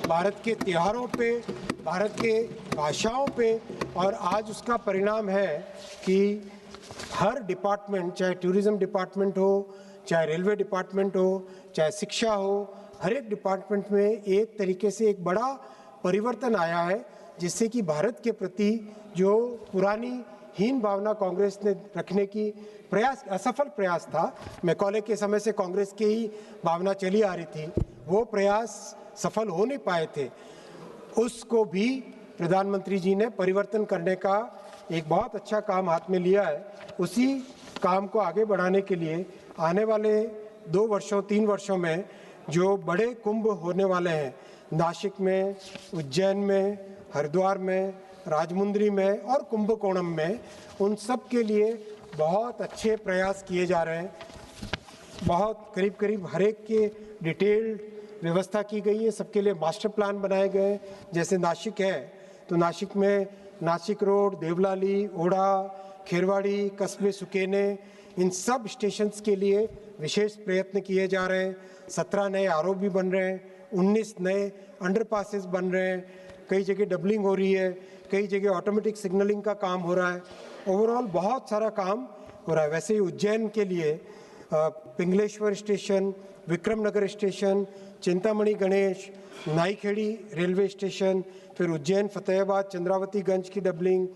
भारत के त्योहारों पे, भारत के भाषाओं पे। और आज उसका परिणाम है कि हर डिपार्टमेंट, चाहे टूरिज्म डिपार्टमेंट हो, चाहे रेलवे डिपार्टमेंट हो, चाहे शिक्षा हो, हर एक डिपार्टमेंट में एक तरीके से एक बड़ा परिवर्तन आया है, जिससे कि भारत के प्रति जो पुरानी हीन भावना कांग्रेस ने रखने की असफल प्रयास था। मैकॉले के समय से कांग्रेस की ही भावना चली आ रही थी, वो प्रयास सफल हो नहीं पाए थे। उसको भी प्रधानमंत्री जी ने परिवर्तन करने का एक बहुत अच्छा काम हाथ में लिया है। उसी काम को आगे बढ़ाने के लिए आने वाले 2 वर्षों 3 वर्षों में जो बड़े कुंभ होने वाले हैं, नासिक में, उज्जैन में, हरिद्वार में, राजमुंद्री में और कुंभकोणम में, उन सब के लिए बहुत अच्छे प्रयास किए जा रहे हैं। बहुत करीब हर एक के डिटेल्ड व्यवस्था की गई है, सबके लिए मास्टर प्लान बनाए गए। जैसे नासिक है तो नासिक में नासिक रोड, देवलाली, ओढ़ा, खेरवाड़ी, कस्बे सुकेने, इन सब स्टेशंस के लिए विशेष प्रयत्न किए जा रहे हैं। 17 नए आरओ भी बन रहे हैं, 19 नए अंडरपासेस बन रहे हैं, कई जगह डबलिंग हो रही है, कई जगह ऑटोमेटिक सिग्नलिंग का काम हो रहा है। ओवरऑल बहुत सारा काम हो रहा है। वैसे ही उज्जैन के लिए Pingleshwar station, Vikramnagar station, Chintamani Ganesh, Naikheri railway station, फिर उज्जैन फतेहाबाद चंद्रावतीगंज की डबलिंग,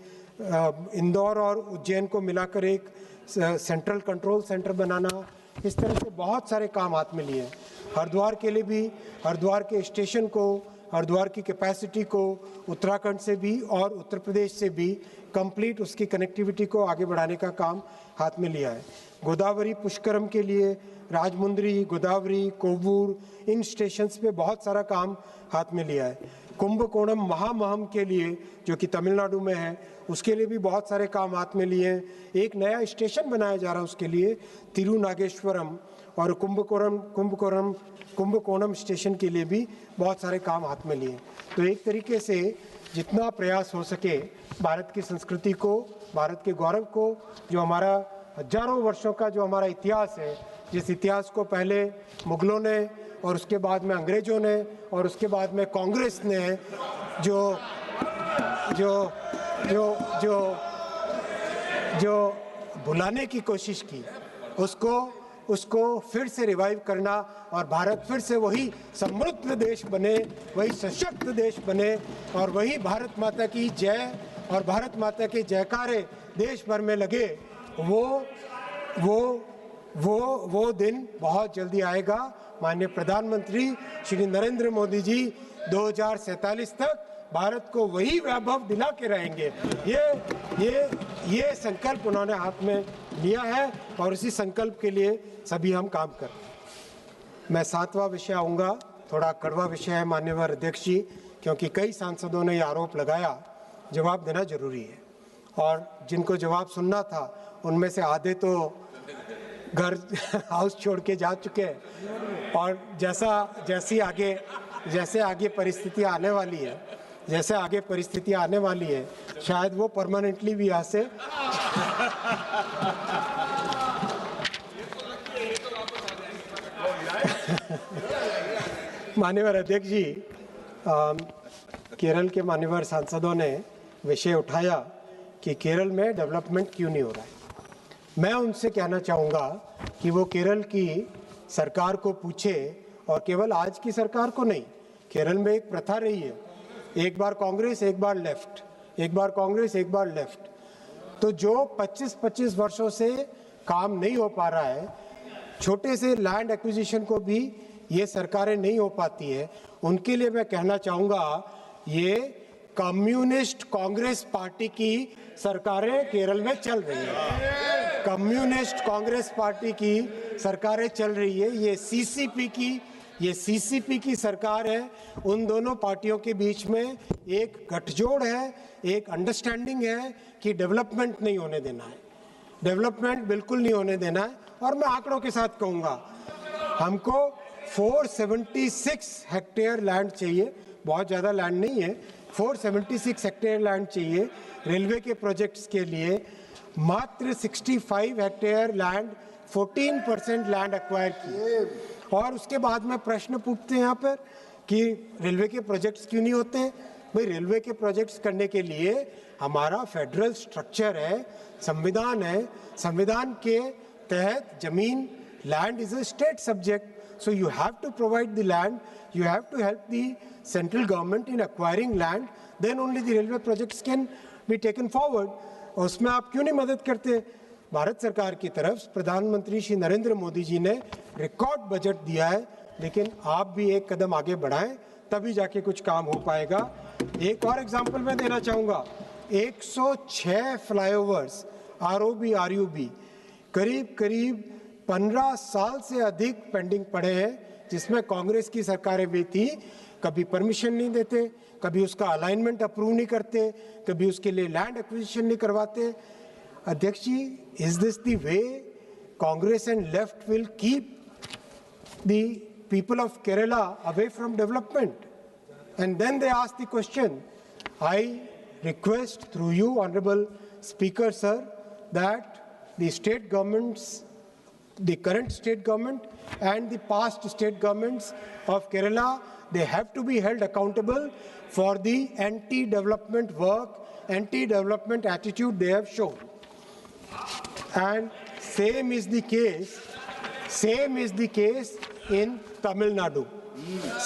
इंदौर और उज्जैन को मिलाकर एक सेंट्रल कंट्रोल सेंटर बनाना, इस तरह से बहुत सारे काम हाथ में लिए हैं। हरिद्वार के लिए भी, हरिद्वार के स्टेशन को, हरिद्वार की कैपेसिटी को उत्तराखंड से भी और उत्तर प्रदेश से भी कंप्लीट उसकी कनेक्टिविटी को आगे बढ़ाने का काम हाथ में लिया है। गोदावरी पुष्करम के लिए राजमुंद्री, गोदावरी, कोवूर, इन स्टेशंस पे बहुत सारा काम हाथ में लिया है। कुंभकोणम महामहम के लिए जो कि तमिलनाडु में है, उसके लिए भी बहुत सारे काम हाथ में लिए हैं। एक नया स्टेशन बनाया जा रहा है उसके लिए, तिरुनागेश्वरम, और कुंभकोणम स्टेशन के लिए भी बहुत सारे काम हाथ में लिए। तो एक तरीके से जितना प्रयास हो सके भारत की संस्कृति को, भारत के गौरव को, जो हमारा हजारों वर्षों का जो हमारा इतिहास है, जिस इतिहास को पहले मुगलों ने और उसके बाद में अंग्रेजों ने और उसके बाद में कांग्रेस ने जो जो जो जो जो भुलाने की कोशिश की, उसको फिर से रिवाइव करना और भारत फिर से वही समृद्ध देश बने, वही सशक्त देश बने और वही भारत माता की जय और भारत माता के जयकारे देश भर में लगे, वो दिन बहुत जल्दी आएगा। माननीय प्रधानमंत्री श्री नरेंद्र मोदी जी 2047 तक भारत को वही वैभव दिला के रहेंगे। ये संकल्प उन्होंने हाथ में लिया है और उसी संकल्प के लिए सभी हम काम कर रहे हैं। मैं 7वां विषय आऊँगा, थोड़ा कड़वा विषय है माननीय अध्यक्ष जी, क्योंकि कई सांसदों ने ये आरोप लगाया, जवाब देना जरूरी है और जिनको जवाब सुनना था उनमें से आधे तो घर हाउस छोड़ के जा चुके हैं और जैसे आगे परिस्थितियाँ आने वाली है शायद वो परमानेंटली भी यहाँ से माननीय अध्यक्ष जी, केरल के माननीय सांसदों ने विषय उठाया कि केरल में डेवलपमेंट क्यों नहीं हो रहा है। मैं उनसे कहना चाहूँगा कि वो केरल की सरकार को पूछे, और केवल आज की सरकार को नहीं, केरल में एक प्रथा रही है, एक बार कांग्रेस एक बार लेफ्ट, एक बार कांग्रेस एक बार लेफ्ट। तो जो 25-25 वर्षों से काम नहीं हो पा रहा है, छोटे से लैंड एक्विजिशन को भी ये सरकारें नहीं हो पाती है, उनके लिए मैं कहना चाहूँगा ये कम्युनिस्ट कांग्रेस पार्टी की सरकारें केरल में चल रही है, कम्युनिस्ट कांग्रेस पार्टी की सरकारें चल रही है। ये सीसीपी की सरकार है। उन दोनों पार्टियों के बीच में एक गठजोड़ है, एक अंडरस्टैंडिंग है कि डेवलपमेंट नहीं होने देना है, डेवलपमेंट बिल्कुल नहीं होने देना है। और मैं आंकड़ों के साथ कहूँगा, हमको 476 हेक्टेयर लैंड चाहिए, बहुत ज़्यादा लैंड नहीं है, 476 हेक्टेयर लैंड चाहिए रेलवे के प्रोजेक्ट्स के लिए। मात्र 65 हेक्टेयर लैंड, 14% लैंड एक्वायर किए। और उसके बाद में प्रश्न पूछते हैं यहाँ पर कि रेलवे के प्रोजेक्ट्स क्यों नहीं होते हैं। भाई, रेलवे के प्रोजेक्ट्स करने के लिए हमारा फेडरल स्ट्रक्चर है, संविधान है, संविधान के तहत जमीन, land is a state subject, so you have to provide the land, you have to help the central government in acquiring land, then only the railway projects can be taken forward. उसमें आप क्यों नहीं मदद करते? भारत सरकार की तरफ प्रधानमंत्री श्री नरेंद्र मोदी जी ने रिकॉर्ड बजट दिया है, लेकिन आप भी एक कदम आगे बढ़ाएं, तभी जाके कुछ काम हो पाएगा। एक और एग्जांपल मैं देना चाहूँगा, 106 फ्लाईओवर्स आरओबी आरयूबी करीब 15 साल से अधिक पेंडिंग पड़े हैं, जिसमें कांग्रेस की सरकारें भी थी, कभी परमिशन नहीं देते, कभी उसका अलाइनमेंट अप्रूव नहीं करते, कभी उसके लिए लैंड एक्विजिशन नहीं करवाते। अध्यक्ष जी, is this the way Congress and left will keep the people of Kerala away from development? And then they ask the question, I request through you honourable speaker sir, that the state governments, the current state government and the past state governments of Kerala, they have to be held accountable for the anti-development work, anti-development attitude they have shown. And same is the case in Tamil Nadu.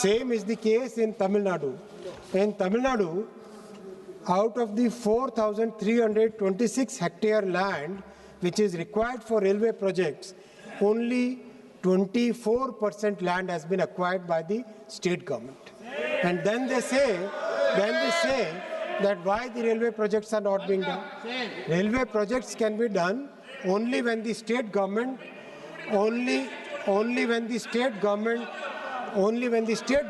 Same is the case in Tamil Nadu. In Tamil Nadu, out of the 4,326 hectare land which is required for railway projects, only 24% land has been acquired by the state government. And then they say that why the railway projects are not being done. Railway projects can be done only when the state government, only when the state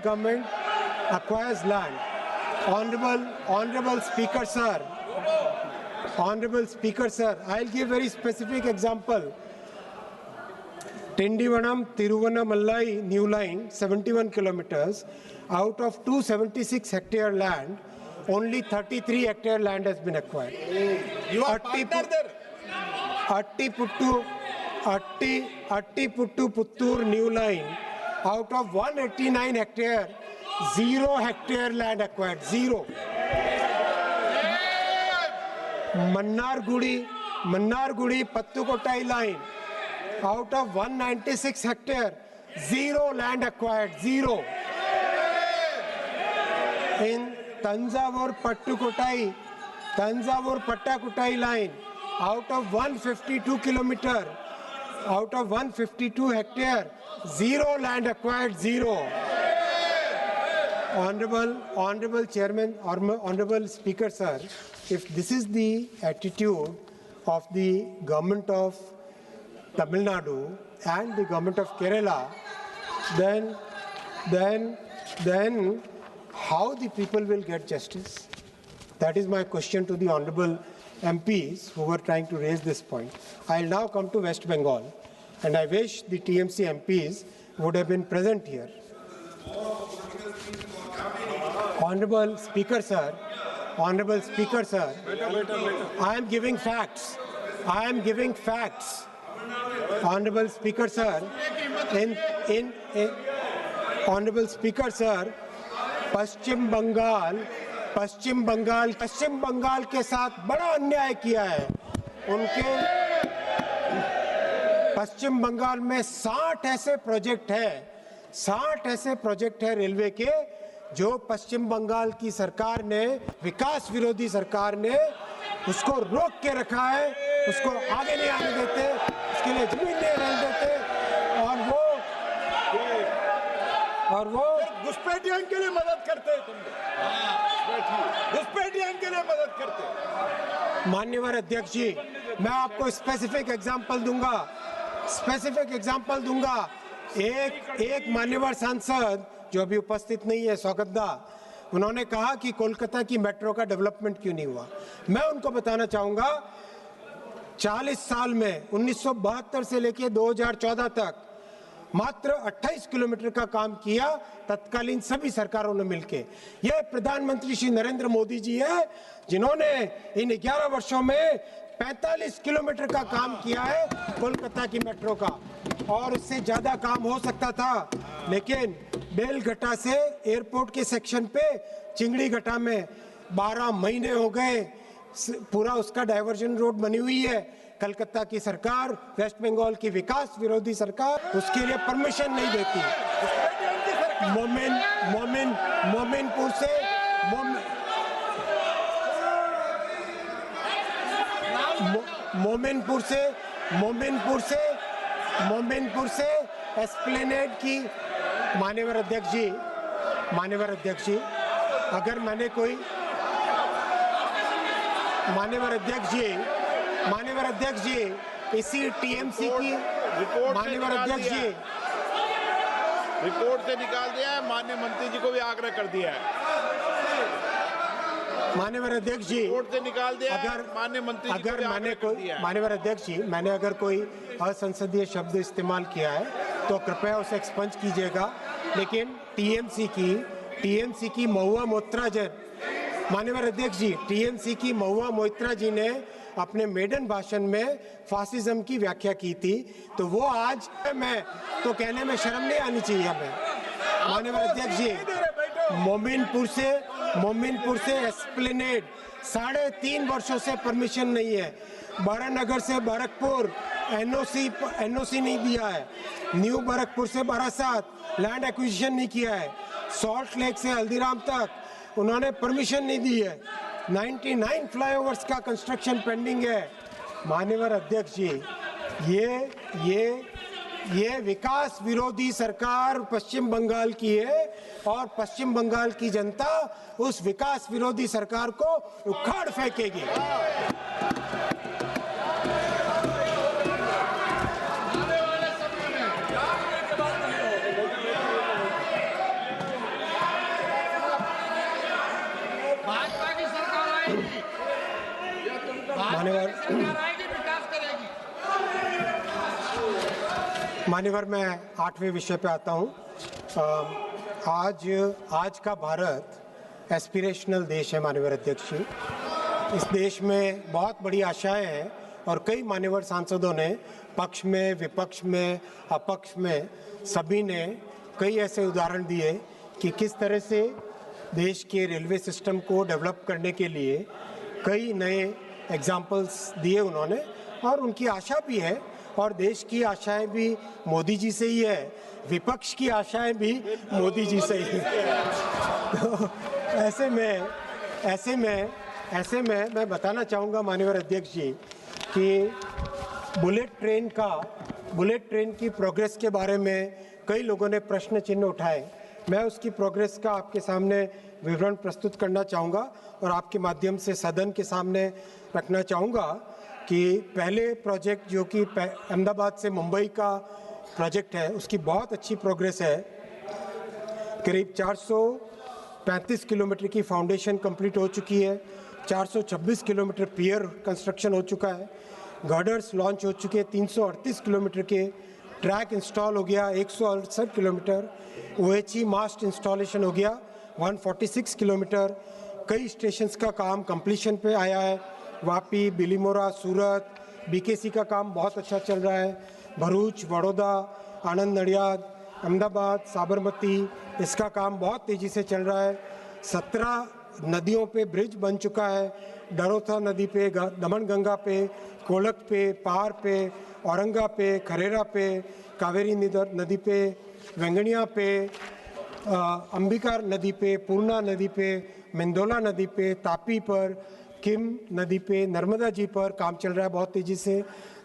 government acquires land. Honorable Speaker sir, I'll give very specific example. Tindivanam Tiruvannamalai new line 71 kilometers. Out of 276 hectare land, only 33 hectare land has been acquired. You are partner there. Attiputtu Puttur new line, out of 189 hectare, 0 hectare land acquired, 0. Mannargudi Pattukottai line, out of 196 hectare, 0 land acquired, 0. In Tanjavur Pattakottai line, out of 152 kilometer, out of 152 hectare, 0 land acquired, 0. Honorable Chairman, Honorable Speaker, sir, if this is the attitude of the government of Tamil Nadu and the government of Kerala, then how the people will get justice? That is my question to the honorable MPs who were trying to raise this point. I'll now come to West Bengal, and I wish the TMC MPs would have been present here. Honorable Speaker, sir, I am giving facts. Honorable Speaker, sir, Honorable Speaker, sir, पश्चिम बंगाल के साथ बड़ा अन्याय किया है। उनके पश्चिम बंगाल में 60 ऐसे project है रेलवे के, जो पश्चिम बंगाल की सरकार ने, विकास विरोधी सरकार ने उसको रोक के रखा है, उसको आगे नहीं आने देते, उसके लिए जमीन नहीं रहने देते, और वो घुसपैठियों के लिए मदद करते हैं, तुम घुसपैठियों के लिए मदद करते हैं। माननीय अध्यक्ष जी, मैं आपको स्पेसिफिक एग्जांपल दूंगा। एक मान्यवर सांसद जो अभी उपस्थित नहीं है, सौगतदा, उन्होंने कहा कि कोलकाता की मेट्रो का डेवलपमेंट क्यों नहीं हुआ। मैं उनको बताना चाहूंगा, 40 साल में 1972 से लेकर 2014 तक मात्र 28 किलोमीटर का काम किया तत्कालीन सभी सरकारों ने मिलकर। यह प्रधानमंत्री श्री नरेंद्र मोदी जी है जिन्होंने इन 11 वर्षों में 45 किलोमीटर का काम किया है कोलकाता की मेट्रो का, और उससे ज्यादा काम हो सकता था, लेकिन बेलघट्टा से एयरपोर्ट के सेक्शन पे चिंगड़ी घट्टा में 12 महीने हो गए, पूरा उसका डाइवर्जन रोड बनी हुई है। कलकत्ता की सरकार, वेस्ट बंगाल की विकास विरोधी सरकार उसके लिए परमिशन नहीं देती। मोमिनपुर से एस्प्लेनेड की माननीय अध्यक्ष जी, अगर मैंने कोई माननीय अध्यक्ष जी इसी टीएमसी की माननीय अध्यक्ष जी रिपोर्ट से निकाल दिया है, माननीय मंत्री जी को भी आग्रह कर दिया है। माननीय अध्यक्ष जी रिपोर्ट से निकाल दिया, अगर माननीय मंत्री जी अगर मैंने कोई माननीय अध्यक्ष जी मैंने अगर कोई असंसदीय शब्द इस्तेमाल किया है तो कृपया उसे एक्सपंज कीजिएगा। लेकिन टीएमसी की महुआ मोइत्रा जी, माननीय अध्यक्ष जी, टीएमसी की महुआ मोइत्रा जी ने अपने मेडन भाषण में फासिज्म की व्याख्या की थी, तो वो आज मैं तो कहने में शर्म नहीं आनी चाहिए हमें। माननीय अध्यक्ष जी, मोमिनपुर से एस्प्लेनेड 3.5 वर्षों से परमिशन नहीं है। बारानगर से बरकपुर एनओसी नहीं दिया है। न्यू बरकपुर से बारासात लैंड एक्विजिशन नहीं किया है। सॉल्ट लेक से हल्दीराम तक उन्होंने परमिशन नहीं दी है। 99 फ्लाईओवर्स का कंस्ट्रक्शन पेंडिंग है। माननीय अध्यक्ष जी, ये विकास विरोधी सरकार पश्चिम बंगाल की है और पश्चिम बंगाल की जनता उस विकास विरोधी सरकार को उखाड़ फेंकेगी। मान्यवर, मैं 8वें विषय पे आता हूँ। आज का भारत एस्पिरेशनल देश है माननीय अध्यक्ष जी। इस देश में बहुत बड़ी आशाएं हैं और कई मान्यवर सांसदों ने पक्ष में, विपक्ष में, अपक्ष में सभी ने कई ऐसे उदाहरण दिए कि किस तरह से देश के रेलवे सिस्टम को डेवलप करने के लिए कई नए एग्जाम्पल्स दिए उन्होंने, और उनकी आशा भी है और देश की आशाएं भी मोदी जी से ही है, विपक्ष की आशाएं भी मोदी जी से ही है। तो ऐसे में मैं बताना चाहूँगा माननीय अध्यक्ष जी कि बुलेट ट्रेन की प्रोग्रेस के बारे में कई लोगों ने प्रश्न चिन्ह उठाए। मैं उसकी प्रोग्रेस का आपके सामने विवरण प्रस्तुत करना चाहूँगा और आपके माध्यम से सदन के सामने रखना चाहूँगा कि पहले प्रोजेक्ट जो कि अहमदाबाद से मुंबई का प्रोजेक्ट है, उसकी बहुत अच्छी प्रोग्रेस है। करीब 435 किलोमीटर की फाउंडेशन कंप्लीट हो चुकी है, 426 किलोमीटर पियर कंस्ट्रक्शन हो चुका है, गर्डर्स लॉन्च हो चुके हैं, 338 किलोमीटर के ट्रैक इंस्टॉल हो गया, 168 किलोमीटर OHE मास्ट इंस्टॉलेशन हो गया, 146 किलोमीटर। कई स्टेशंस का काम कंप्लीशन पे आया है, वापी, बिलीमोरा, सूरत, BKC का काम बहुत अच्छा चल रहा है, भरूच, वडोदरा, आनंद नडियाद, अहमदाबाद, साबरमती, इसका काम बहुत तेज़ी से चल रहा है। 17 नदियों पे ब्रिज बन चुका है, डरोथा नदी पे, दमन गंगा पे, कोलक पे, पार पे, औरंगा पे, खरेरा पे, कावेरी नदी पे, वेंगनिया पे, अंबिका नदी पे, पूर्णा नदी पे, मेंदोला नदी पे, तापी पर, किम नदी पे, नर्मदा जी पर काम चल रहा है बहुत तेज़ी से,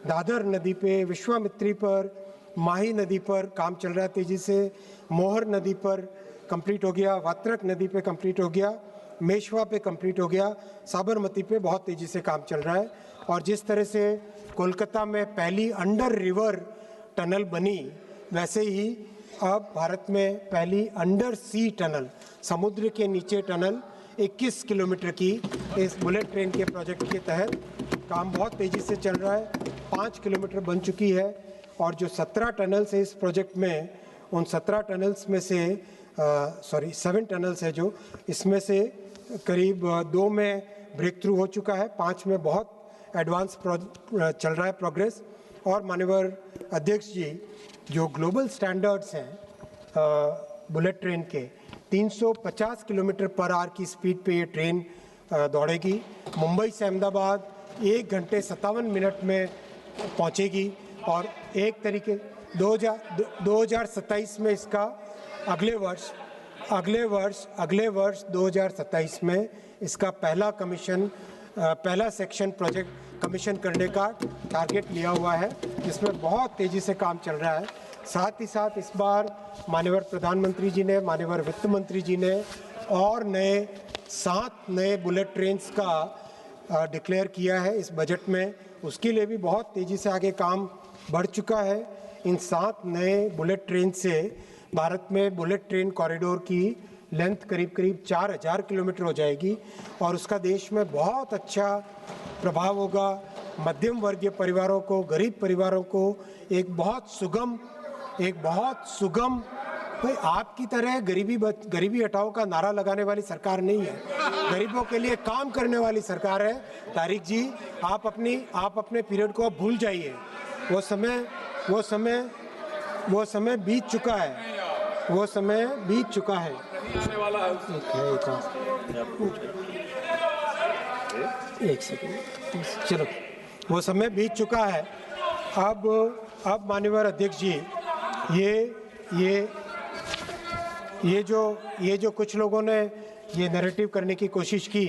दादर नदी पे, विश्वामित्री पर, माही नदी पर काम चल रहा है तेज़ी से, मोहर नदी पर कंप्लीट हो गया, वात्रक नदी पे कंप्लीट हो गया, मेशवा पे कंप्लीट हो गया, साबरमती पे बहुत तेज़ी से काम चल रहा है। और जिस तरह से कोलकाता में पहली अंडर रिवर टनल बनी, वैसे ही अब भारत में पहली अंडर सी टनल, समुद्र के नीचे टनल 21 किलोमीटर की इस बुलेट ट्रेन के प्रोजेक्ट के तहत काम बहुत तेज़ी से चल रहा है। 5 किलोमीटर बन चुकी है और जो 17 टनल्स है इस प्रोजेक्ट में, उन 17 टनल्स में से 7 टनल्स है जो, इसमें से करीब 2 में ब्रेक थ्रू हो चुका है, 5 में बहुत एडवांस चल रहा है प्रोग्रेस। और माननीय अध्यक्ष जी, जो ग्लोबल स्टैंडर्ड्स हैं बुलेट ट्रेन के, 350 किलोमीटर पर आवर की स्पीड पे ये ट्रेन दौड़ेगी। मुंबई से अहमदाबाद 1 घंटे 57 मिनट में पहुंचेगी और एक तरीके 2027 में इसका अगले वर्ष 2027 में इसका पहला सेक्शन प्रोजेक्ट कमीशन करने का टारगेट लिया हुआ है, जिसमें बहुत तेज़ी से काम चल रहा है। साथ ही साथ इस बार माननीय प्रधानमंत्री जी ने, माननीय वित्त मंत्री जी ने और 7 नए बुलेट ट्रेन्स का डिक्लेयर किया है इस बजट में, उसके लिए भी बहुत तेज़ी से आगे काम बढ़ चुका है। इन 7 नए बुलेट ट्रेन से भारत में बुलेट ट्रेन कॉरिडोर की लेंथ करीब 4000 किलोमीटर हो जाएगी और उसका देश में बहुत अच्छा प्रभाव होगा। मध्यम वर्गीय परिवारों को, गरीब परिवारों को एक बहुत सुगम भाई, आपकी तरह गरीबी हटाओ का नारा लगाने वाली सरकार नहीं है, गरीबों के लिए काम करने वाली सरकार है। तारिक जी, आप अपने पीरियड को भूल जाइए, वो समय बीत चुका है, एक सेकंड, चलो, वो समय बीत चुका है। अब माननीय अध्यक्ष जी, ये जो कुछ लोगों ने ये नैरेटिव करने की कोशिश की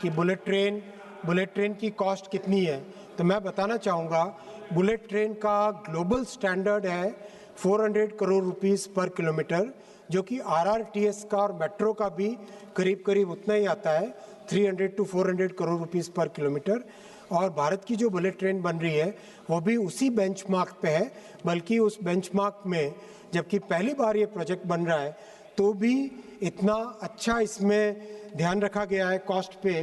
कि बुलेट ट्रेन की कॉस्ट कितनी है, तो मैं बताना चाहूँगा बुलेट ट्रेन का ग्लोबल स्टैंडर्ड है 400 करोड़ रुपीस पर किलोमीटर, जो कि RRTS का और मेट्रो का भी करीब उतना ही आता है, 300 to 400 करोड़ रुपीस पर किलोमीटर। और भारत की जो बुलेट ट्रेन बन रही है वो भी उसी बेंचमार्क पे है, बल्कि उस बेंचमार्क में जबकि पहली बार ये प्रोजेक्ट बन रहा है तो भी इतना अच्छा इसमें ध्यान रखा गया है कॉस्ट पे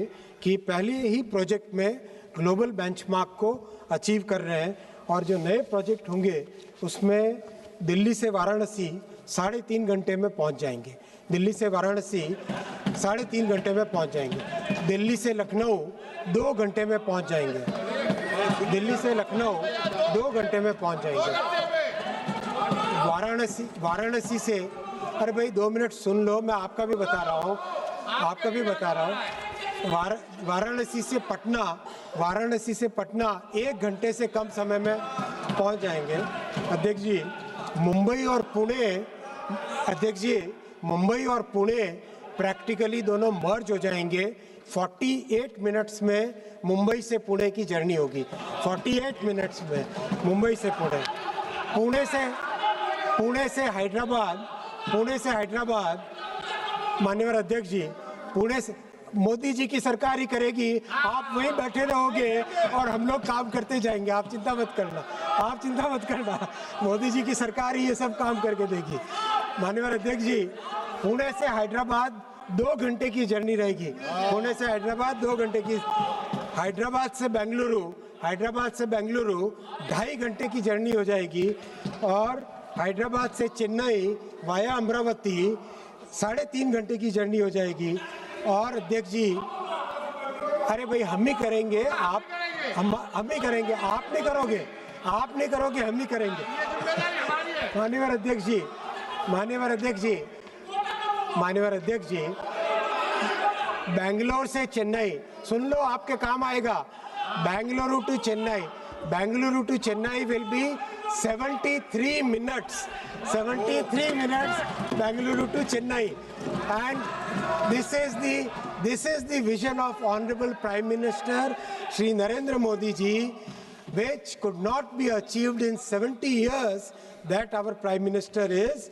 कि पहले ही प्रोजेक्ट में ग्लोबल बेंचमार्क को अचीव कर रहे हैं। और जो नए प्रोजेक्ट होंगे उसमें दिल्ली से वाराणसी 3.5 घंटे में पहुंच जाएंगे। दिल्ली से वाराणसी 3.5 घंटे में पहुंच जाएंगे। दिल्ली से लखनऊ 2 घंटे में पहुंच जाएंगे। दिल्ली से लखनऊ 2 घंटे में पहुंच जाएंगे। वाराणसी से, अरे भाई 2 मिनट सुन लो, मैं आपका भी बता रहा हूँ, आपका भी बता रहा हूँ। वाराणसी से पटना 1 घंटे से कम समय में पहुंच जाएंगे। अध्यक्ष जी, मुंबई और पुणे प्रैक्टिकली दोनों मर्ज हो जाएंगे। 48 मिनट्स में मुंबई से पुणे की जर्नी होगी। 48 मिनट्स में मुंबई से पुणे। पुणे से हैदराबाद, माननीय अध्यक्ष जी, पुणे से मोदी जी की सरकार ही करेगी, आप वहीं बैठे रहोगे और हम लोग काम करते जाएंगे। आप चिंता मत करना, मोदी जी की सरकार ही ये सब काम करके देगी। माननीय अध्यक्ष जी, पुणे से हैदराबाद 2 घंटे की जर्नी रहेगी। पुणे से हैदराबाद 2 घंटे की, हैदराबाद से बेंगलुरु 2.5 घंटे की जर्नी हो जाएगी। और हैदराबाद से चेन्नई वाया अमरावती 3.5 घंटे की जर्नी हो जाएगी। और अध्यक्ष जी, अरे भाई हम ही करेंगे, हम ही करेंगे, आप नहीं करोगे, हम ही करेंगे। माननीय अध्यक्ष जी, बेंगलोर से चेन्नई, सुन लो आपके काम आएगा। Bengaluru to Chennai will be 73 minutes Bengaluru to Chennai, and this is the vision of Honorable Prime Minister Shri Narendra Modi ji, which could not be achieved in 70 years, that our Prime Minister is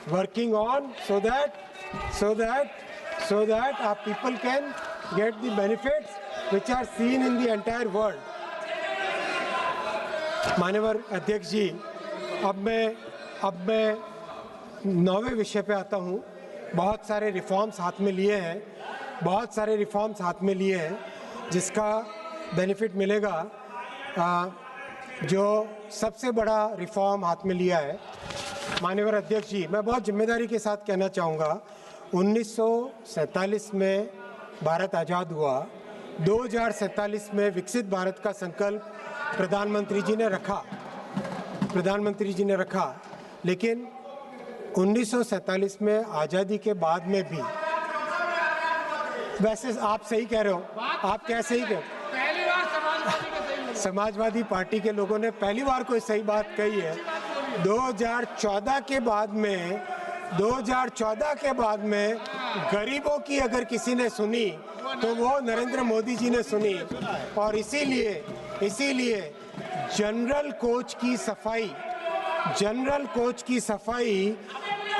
working on, so that our people can get the benefits which are seen in the entire world. माननीय अध्यक्ष जी, अब मैं 9वें विषय पे आता हूँ। बहुत सारे रिफॉर्म्स हाथ में लिए हैं, जिसका बेनिफिट मिलेगा। जो सबसे बड़ा रिफॉर्म हाथ में लिया है, माननीय अध्यक्ष जी, मैं बहुत जिम्मेदारी के साथ कहना चाहूँगा, 1947 में भारत आज़ाद हुआ, 2047 में विकसित भारत का संकल्प प्रधानमंत्री जी ने रखा, लेकिन 1947 में आज़ादी के बाद में भी, वैसे आप सही कह रहे हो, आप कैसे ही कह, समाजवादी पार्टी के लोगों ने पहली बार कोई सही बात कही है। 2014 के बाद में गरीबों की अगर किसी ने सुनी तो वो नरेंद्र मोदी जी ने सुनी। और इसीलिए जनरल कोच की सफाई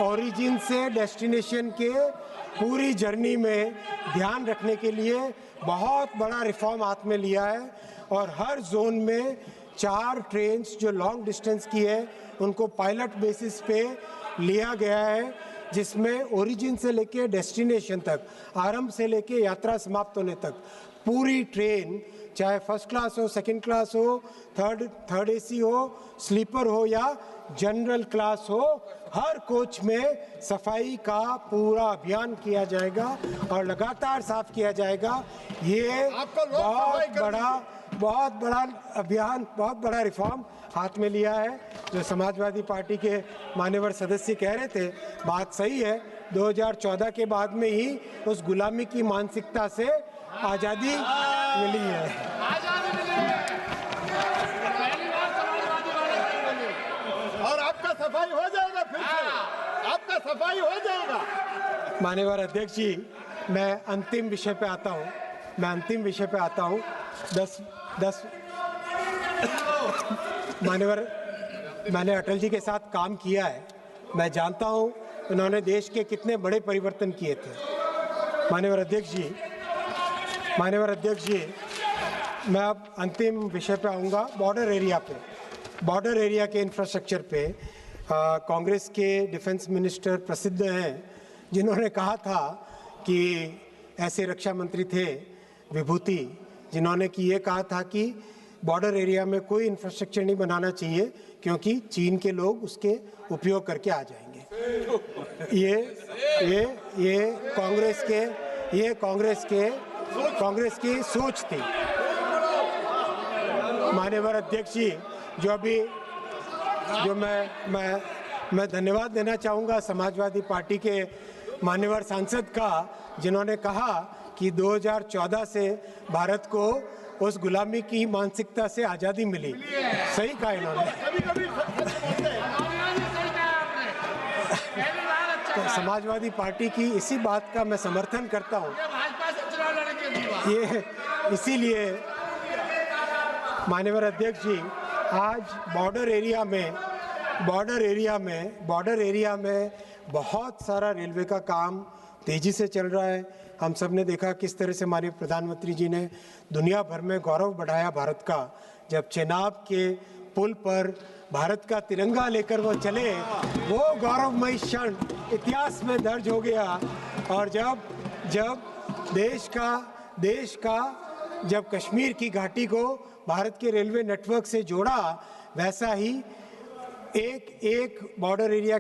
ओरिजिन से डेस्टिनेशन के पूरी जर्नी में ध्यान रखने के लिए बहुत बड़ा रिफॉर्म हाथ में लिया है। और हर जोन में 4 ट्रेन्स जो लॉन्ग डिस्टेंस की है उनको पायलट बेसिस पे लिया गया है, जिसमें ओरिजिन से लेके डेस्टिनेशन तक, आरंभ से लेके यात्रा समाप्त होने तक पूरी ट्रेन, चाहे फर्स्ट क्लास हो, सेकंड क्लास हो, थर्ड एसी हो, स्लीपर हो या जनरल क्लास हो, हर कोच में सफाई का पूरा अभियान किया जाएगा और लगातार साफ किया जाएगा। ये बहुत बड़ा अभियान, बहुत बड़ा रिफॉर्म हाथ में लिया है। जो समाजवादी पार्टी के मान्यवर सदस्य कह रहे थे, बात सही है। 2014 के बाद में ही उस गुलामी की मानसिकता से आज़ादी मिली है। और आपका सफाई हो जाएगा, फिर से आपका सफाई हो जाएगा। माननीय अध्यक्ष जी, मैं अंतिम विषय पे आता हूँ। 10 माननीय, मैंने अटल जी के साथ काम किया है, मैं जानता हूँ उन्होंने देश के कितने बड़े परिवर्तन किए थे। माननीय अध्यक्ष जी, मैं अब अंतिम विषय पे आऊँगा, बॉर्डर एरिया के इंफ्रास्ट्रक्चर पे। कांग्रेस के डिफेंस मिनिस्टर प्रसिद्ध हैं, जिन्होंने कहा था कि ऐसे रक्षा मंत्री थे विभूति, जिन्होंने कि ये कहा था कि बॉर्डर एरिया में कोई इंफ्रास्ट्रक्चर नहीं बनाना चाहिए, क्योंकि चीन के लोग उसके उपयोग करके आ जाएंगे। ये कांग्रेस की सोच थी। माननीय अध्यक्ष जी, मैं धन्यवाद देना चाहूँगा समाजवादी पार्टी के मान्यवर सांसद का, जिन्होंने कहा कि 2014 से भारत को उस गुलामी की मानसिकता से आज़ादी मिली। सही कहा इन्होंने। तो समाजवादी पार्टी की इसी बात का मैं समर्थन करता हूँ। ये इसीलिए माननीय अध्यक्ष जी, आज बॉर्डर एरिया में बहुत सारा रेलवे का काम तेजी से चल रहा है। हम सब ने देखा किस तरह से माननीय प्रधानमंत्री जी ने दुनिया भर में गौरव बढ़ाया भारत का, जब चेनाब के पुल पर भारत का तिरंगा लेकर वो चले, वो गौरवमयी क्षण इतिहास में दर्ज हो गया। और जब देश का जब कश्मीर की घाटी को भारत के रेलवे नेटवर्क से जोड़ा, वैसा ही एक बॉर्डर एरिया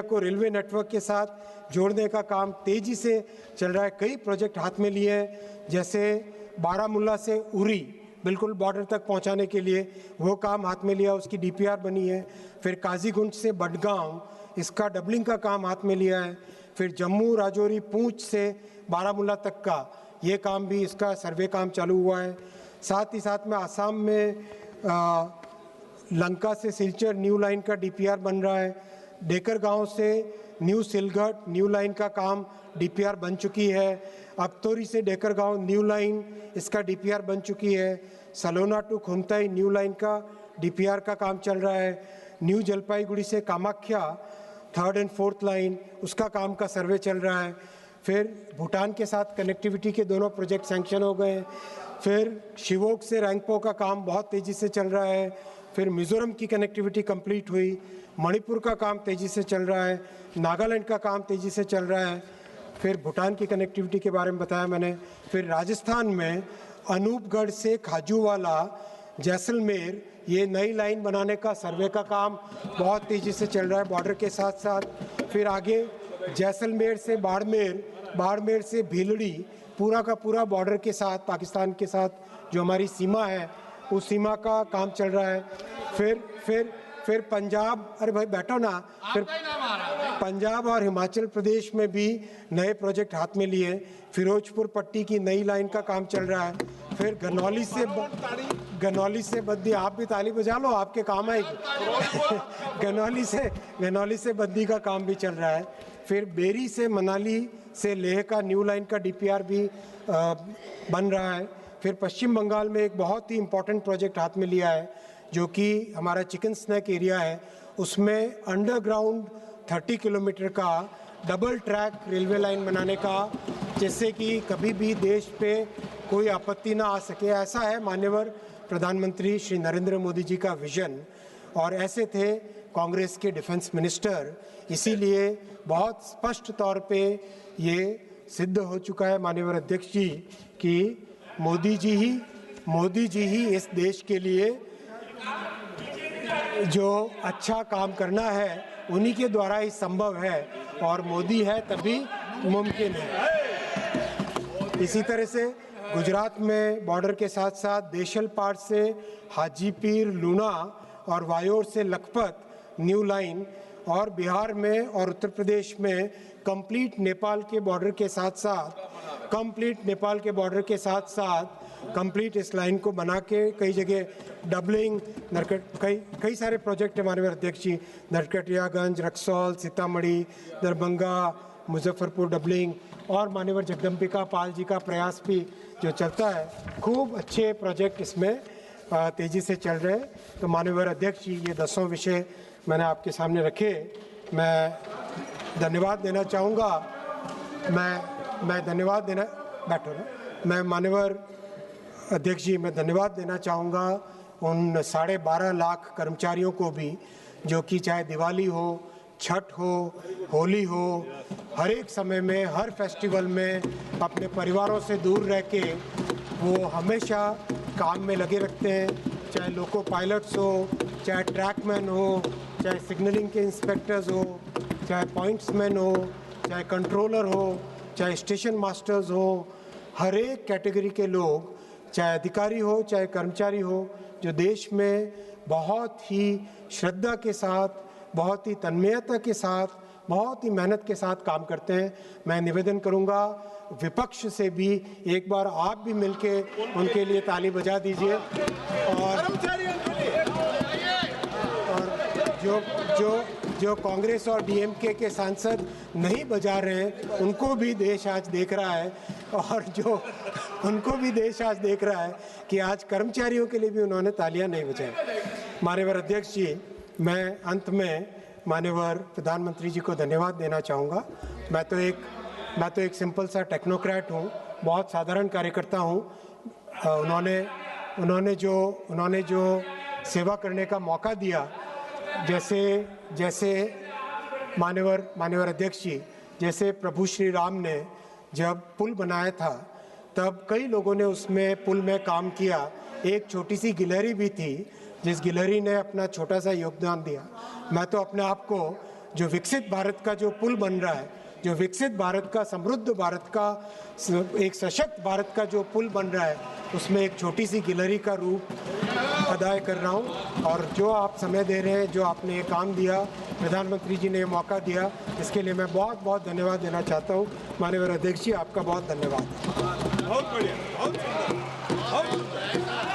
को रेलवे नेटवर्क के साथ जोड़ने का काम तेजी से चल रहा है। कई प्रोजेक्ट हाथ में लिए हैं, जैसे बारामूला से उरी बिल्कुल बॉर्डर तक पहुंचाने के लिए वो काम हाथ में लिया, उसकी डीपीआर बनी है। फिर काजीगुंड से बडगांव, इसका डबलिंग का काम हाथ में लिया है। फिर जम्मू राजौरी पूंछ से बारामूला तक का ये काम भी, इसका सर्वे काम चालू हुआ है। साथ ही साथ में आसाम में लंका से सिलचर न्यू लाइन का डीपीआर बन रहा है। डेकर गांव से न्यू सिलघट न्यू लाइन का काम डीपीआर बन चुकी है। अबतौरी से डेकर गांव न्यू लाइन, इसका डीपीआर बन चुकी है। सलोना टू खुमताई न्यू लाइन का डीपीआर का काम चल रहा है। न्यू जलपाईगुड़ी से Kamakhya 3rd and 4th line, उसका काम का सर्वे चल रहा है। फिर भूटान के साथ कनेक्टिविटी के दोनों प्रोजेक्ट सैंक्शन हो गए। फिर शिवोक से रैंगपो का काम बहुत तेज़ी से चल रहा है। फिर मिज़ोरम की कनेक्टिविटी कंप्लीट हुई। मणिपुर का काम तेज़ी से चल रहा है। नागालैंड का काम तेज़ी से चल रहा है। फिर भूटान की कनेक्टिविटी के बारे में बताया मैंने। फिर राजस्थान में अनूपगढ़ से खाजूवाला जैसलमेर, ये नई लाइन बनाने का सर्वे का काम बहुत तेज़ी से चल रहा है बॉर्डर के साथ साथ। फिर आगे जैसलमेर से बाड़मेर से भीलड़ी, पूरा का पूरा बॉर्डर के साथ पाकिस्तान के साथ जो हमारी सीमा है, उस सीमा का काम चल रहा है। फिर पंजाब, अरे भाई बैठो ना, फिर पंजाब और हिमाचल प्रदेश में भी नए प्रोजेक्ट हाथ में लिए। फिरोजपुर पट्टी की नई लाइन का काम चल रहा है। फिर गनौली से बद्दी, आप भी ताली बजा लो, आपके काम आएगी। गनौली से बद्दी का काम भी चल रहा है। फिर बेरी से मनाली से लेह का न्यू लाइन का डीपीआर भी बन रहा है। फिर पश्चिम बंगाल में एक बहुत ही इम्पोर्टेंट प्रोजेक्ट हाथ में लिया है, जो कि हमारा चिकन स्नैक एरिया है, उसमें अंडरग्राउंड 30 किलोमीटर का डबल ट्रैक रेलवे लाइन बनाने का, जिससे कि कभी भी देश पे कोई आपत्ति ना आ सके। ऐसा है माननीय प्रधानमंत्री श्री नरेंद्र मोदी जी का विजन, और ऐसे थे कांग्रेस के डिफेंस मिनिस्टर। इसीलिए बहुत स्पष्ट तौर पे ये सिद्ध हो चुका है माननीय अध्यक्ष जी कि मोदी जी ही इस देश के लिए जो अच्छा काम करना है, उन्हीं के द्वारा ही संभव है, और मोदी है तभी मुमकिन है। इसी तरह से गुजरात में बॉर्डर के साथ साथ देशलपाट से हाजीपीर, लूना और वायोर से लखपत न्यू लाइन, और बिहार में और उत्तर प्रदेश में कंप्लीट नेपाल के बॉर्डर के साथ कंप्लीट इस लाइन को बना के कई जगह डबलिंग, कई सारे प्रोजेक्ट हमारे अध्यक्ष जी, नरकटियागंज, रक्सौल, सीतामढ़ी, दरभंगा, मुजफ्फरपुर डबलिंग, और माननीय जगदम्बिका पाल जी का प्रयास भी जो चलता है। खूब अच्छे प्रोजेक्ट इसमें तेज़ी से चल रहे हैं। तो माननीय अध्यक्ष जी, ये 10 विषय मैंने आपके सामने रखे। मैं धन्यवाद देना चाहूँगा। मैं धन्यवाद देना, बैठो ना, मैं माननीय अध्यक्ष जी, मैं धन्यवाद देना चाहूँगा उन 12.5 लाख कर्मचारियों को भी, जो कि चाहे दिवाली हो, छठ हो, होली हो, हर एक समय में, हर फेस्टिवल में अपने परिवारों से दूर रह के वो हमेशा काम में लगे रखते हैं, चाहे लोको पायलट्स हो, चाहे ट्रैकमैन हो, चाहे सिग्नलिंग के इंस्पेक्टर्स हो, चाहे पॉइंट्समैन हो, चाहे कंट्रोलर हो, चाहे स्टेशन मास्टर्स हो, हर एक कैटेगरी के लोग, चाहे अधिकारी हो चाहे कर्मचारी हो, जो देश में बहुत ही श्रद्धा के साथ, बहुत ही तन्मयता के साथ, बहुत ही मेहनत के साथ काम करते हैं। मैं निवेदन करूंगा विपक्ष से भी एक बार आप भी मिलके उनके लिए ताली बजा दीजिए। और जो कांग्रेस और डीएमके के सांसद नहीं बजा रहे हैं उनको भी देश आज देख रहा है, और जो उनको भी देश आज देख रहा है कि आज कर्मचारियों के लिए भी उन्होंने तालियां नहीं बजाई। माननीय अध्यक्ष जी, मैं अंत में माननीय प्रधानमंत्री जी को धन्यवाद देना चाहूँगा। मैं तो एक सिंपल सा टेक्नोक्रेट हूँ, बहुत साधारण कार्यकर्ता हूँ। उन्होंने जो सेवा करने का मौका दिया, जैसे माननीय अध्यक्ष जी, जैसे प्रभु श्री राम ने जब पुल बनाया था तब कई लोगों ने उसमें पुल में काम किया। एक छोटी सी गिलहरी भी थी जिस गिलहरी ने अपना छोटा सा योगदान दिया। मैं तो अपने आप को जो विकसित भारत का जो पुल बन रहा है, जो विकसित भारत का, समृद्ध भारत का, एक सशक्त भारत का जो पुल बन रहा है, उसमें एक छोटी सी गिलहरी का रूप अदा कर रहा हूँ। और जो आप समय दे रहे हैं, जो आपने ये काम दिया, प्रधानमंत्री जी ने ये मौका दिया, इसके लिए मैं बहुत बहुत धन्यवाद देना चाहता हूँ। माननीय अध्यक्ष जी, आपका बहुत धन्यवाद। बहुत बढ़िया, बहुत सुंदर, बहुत सुंदर।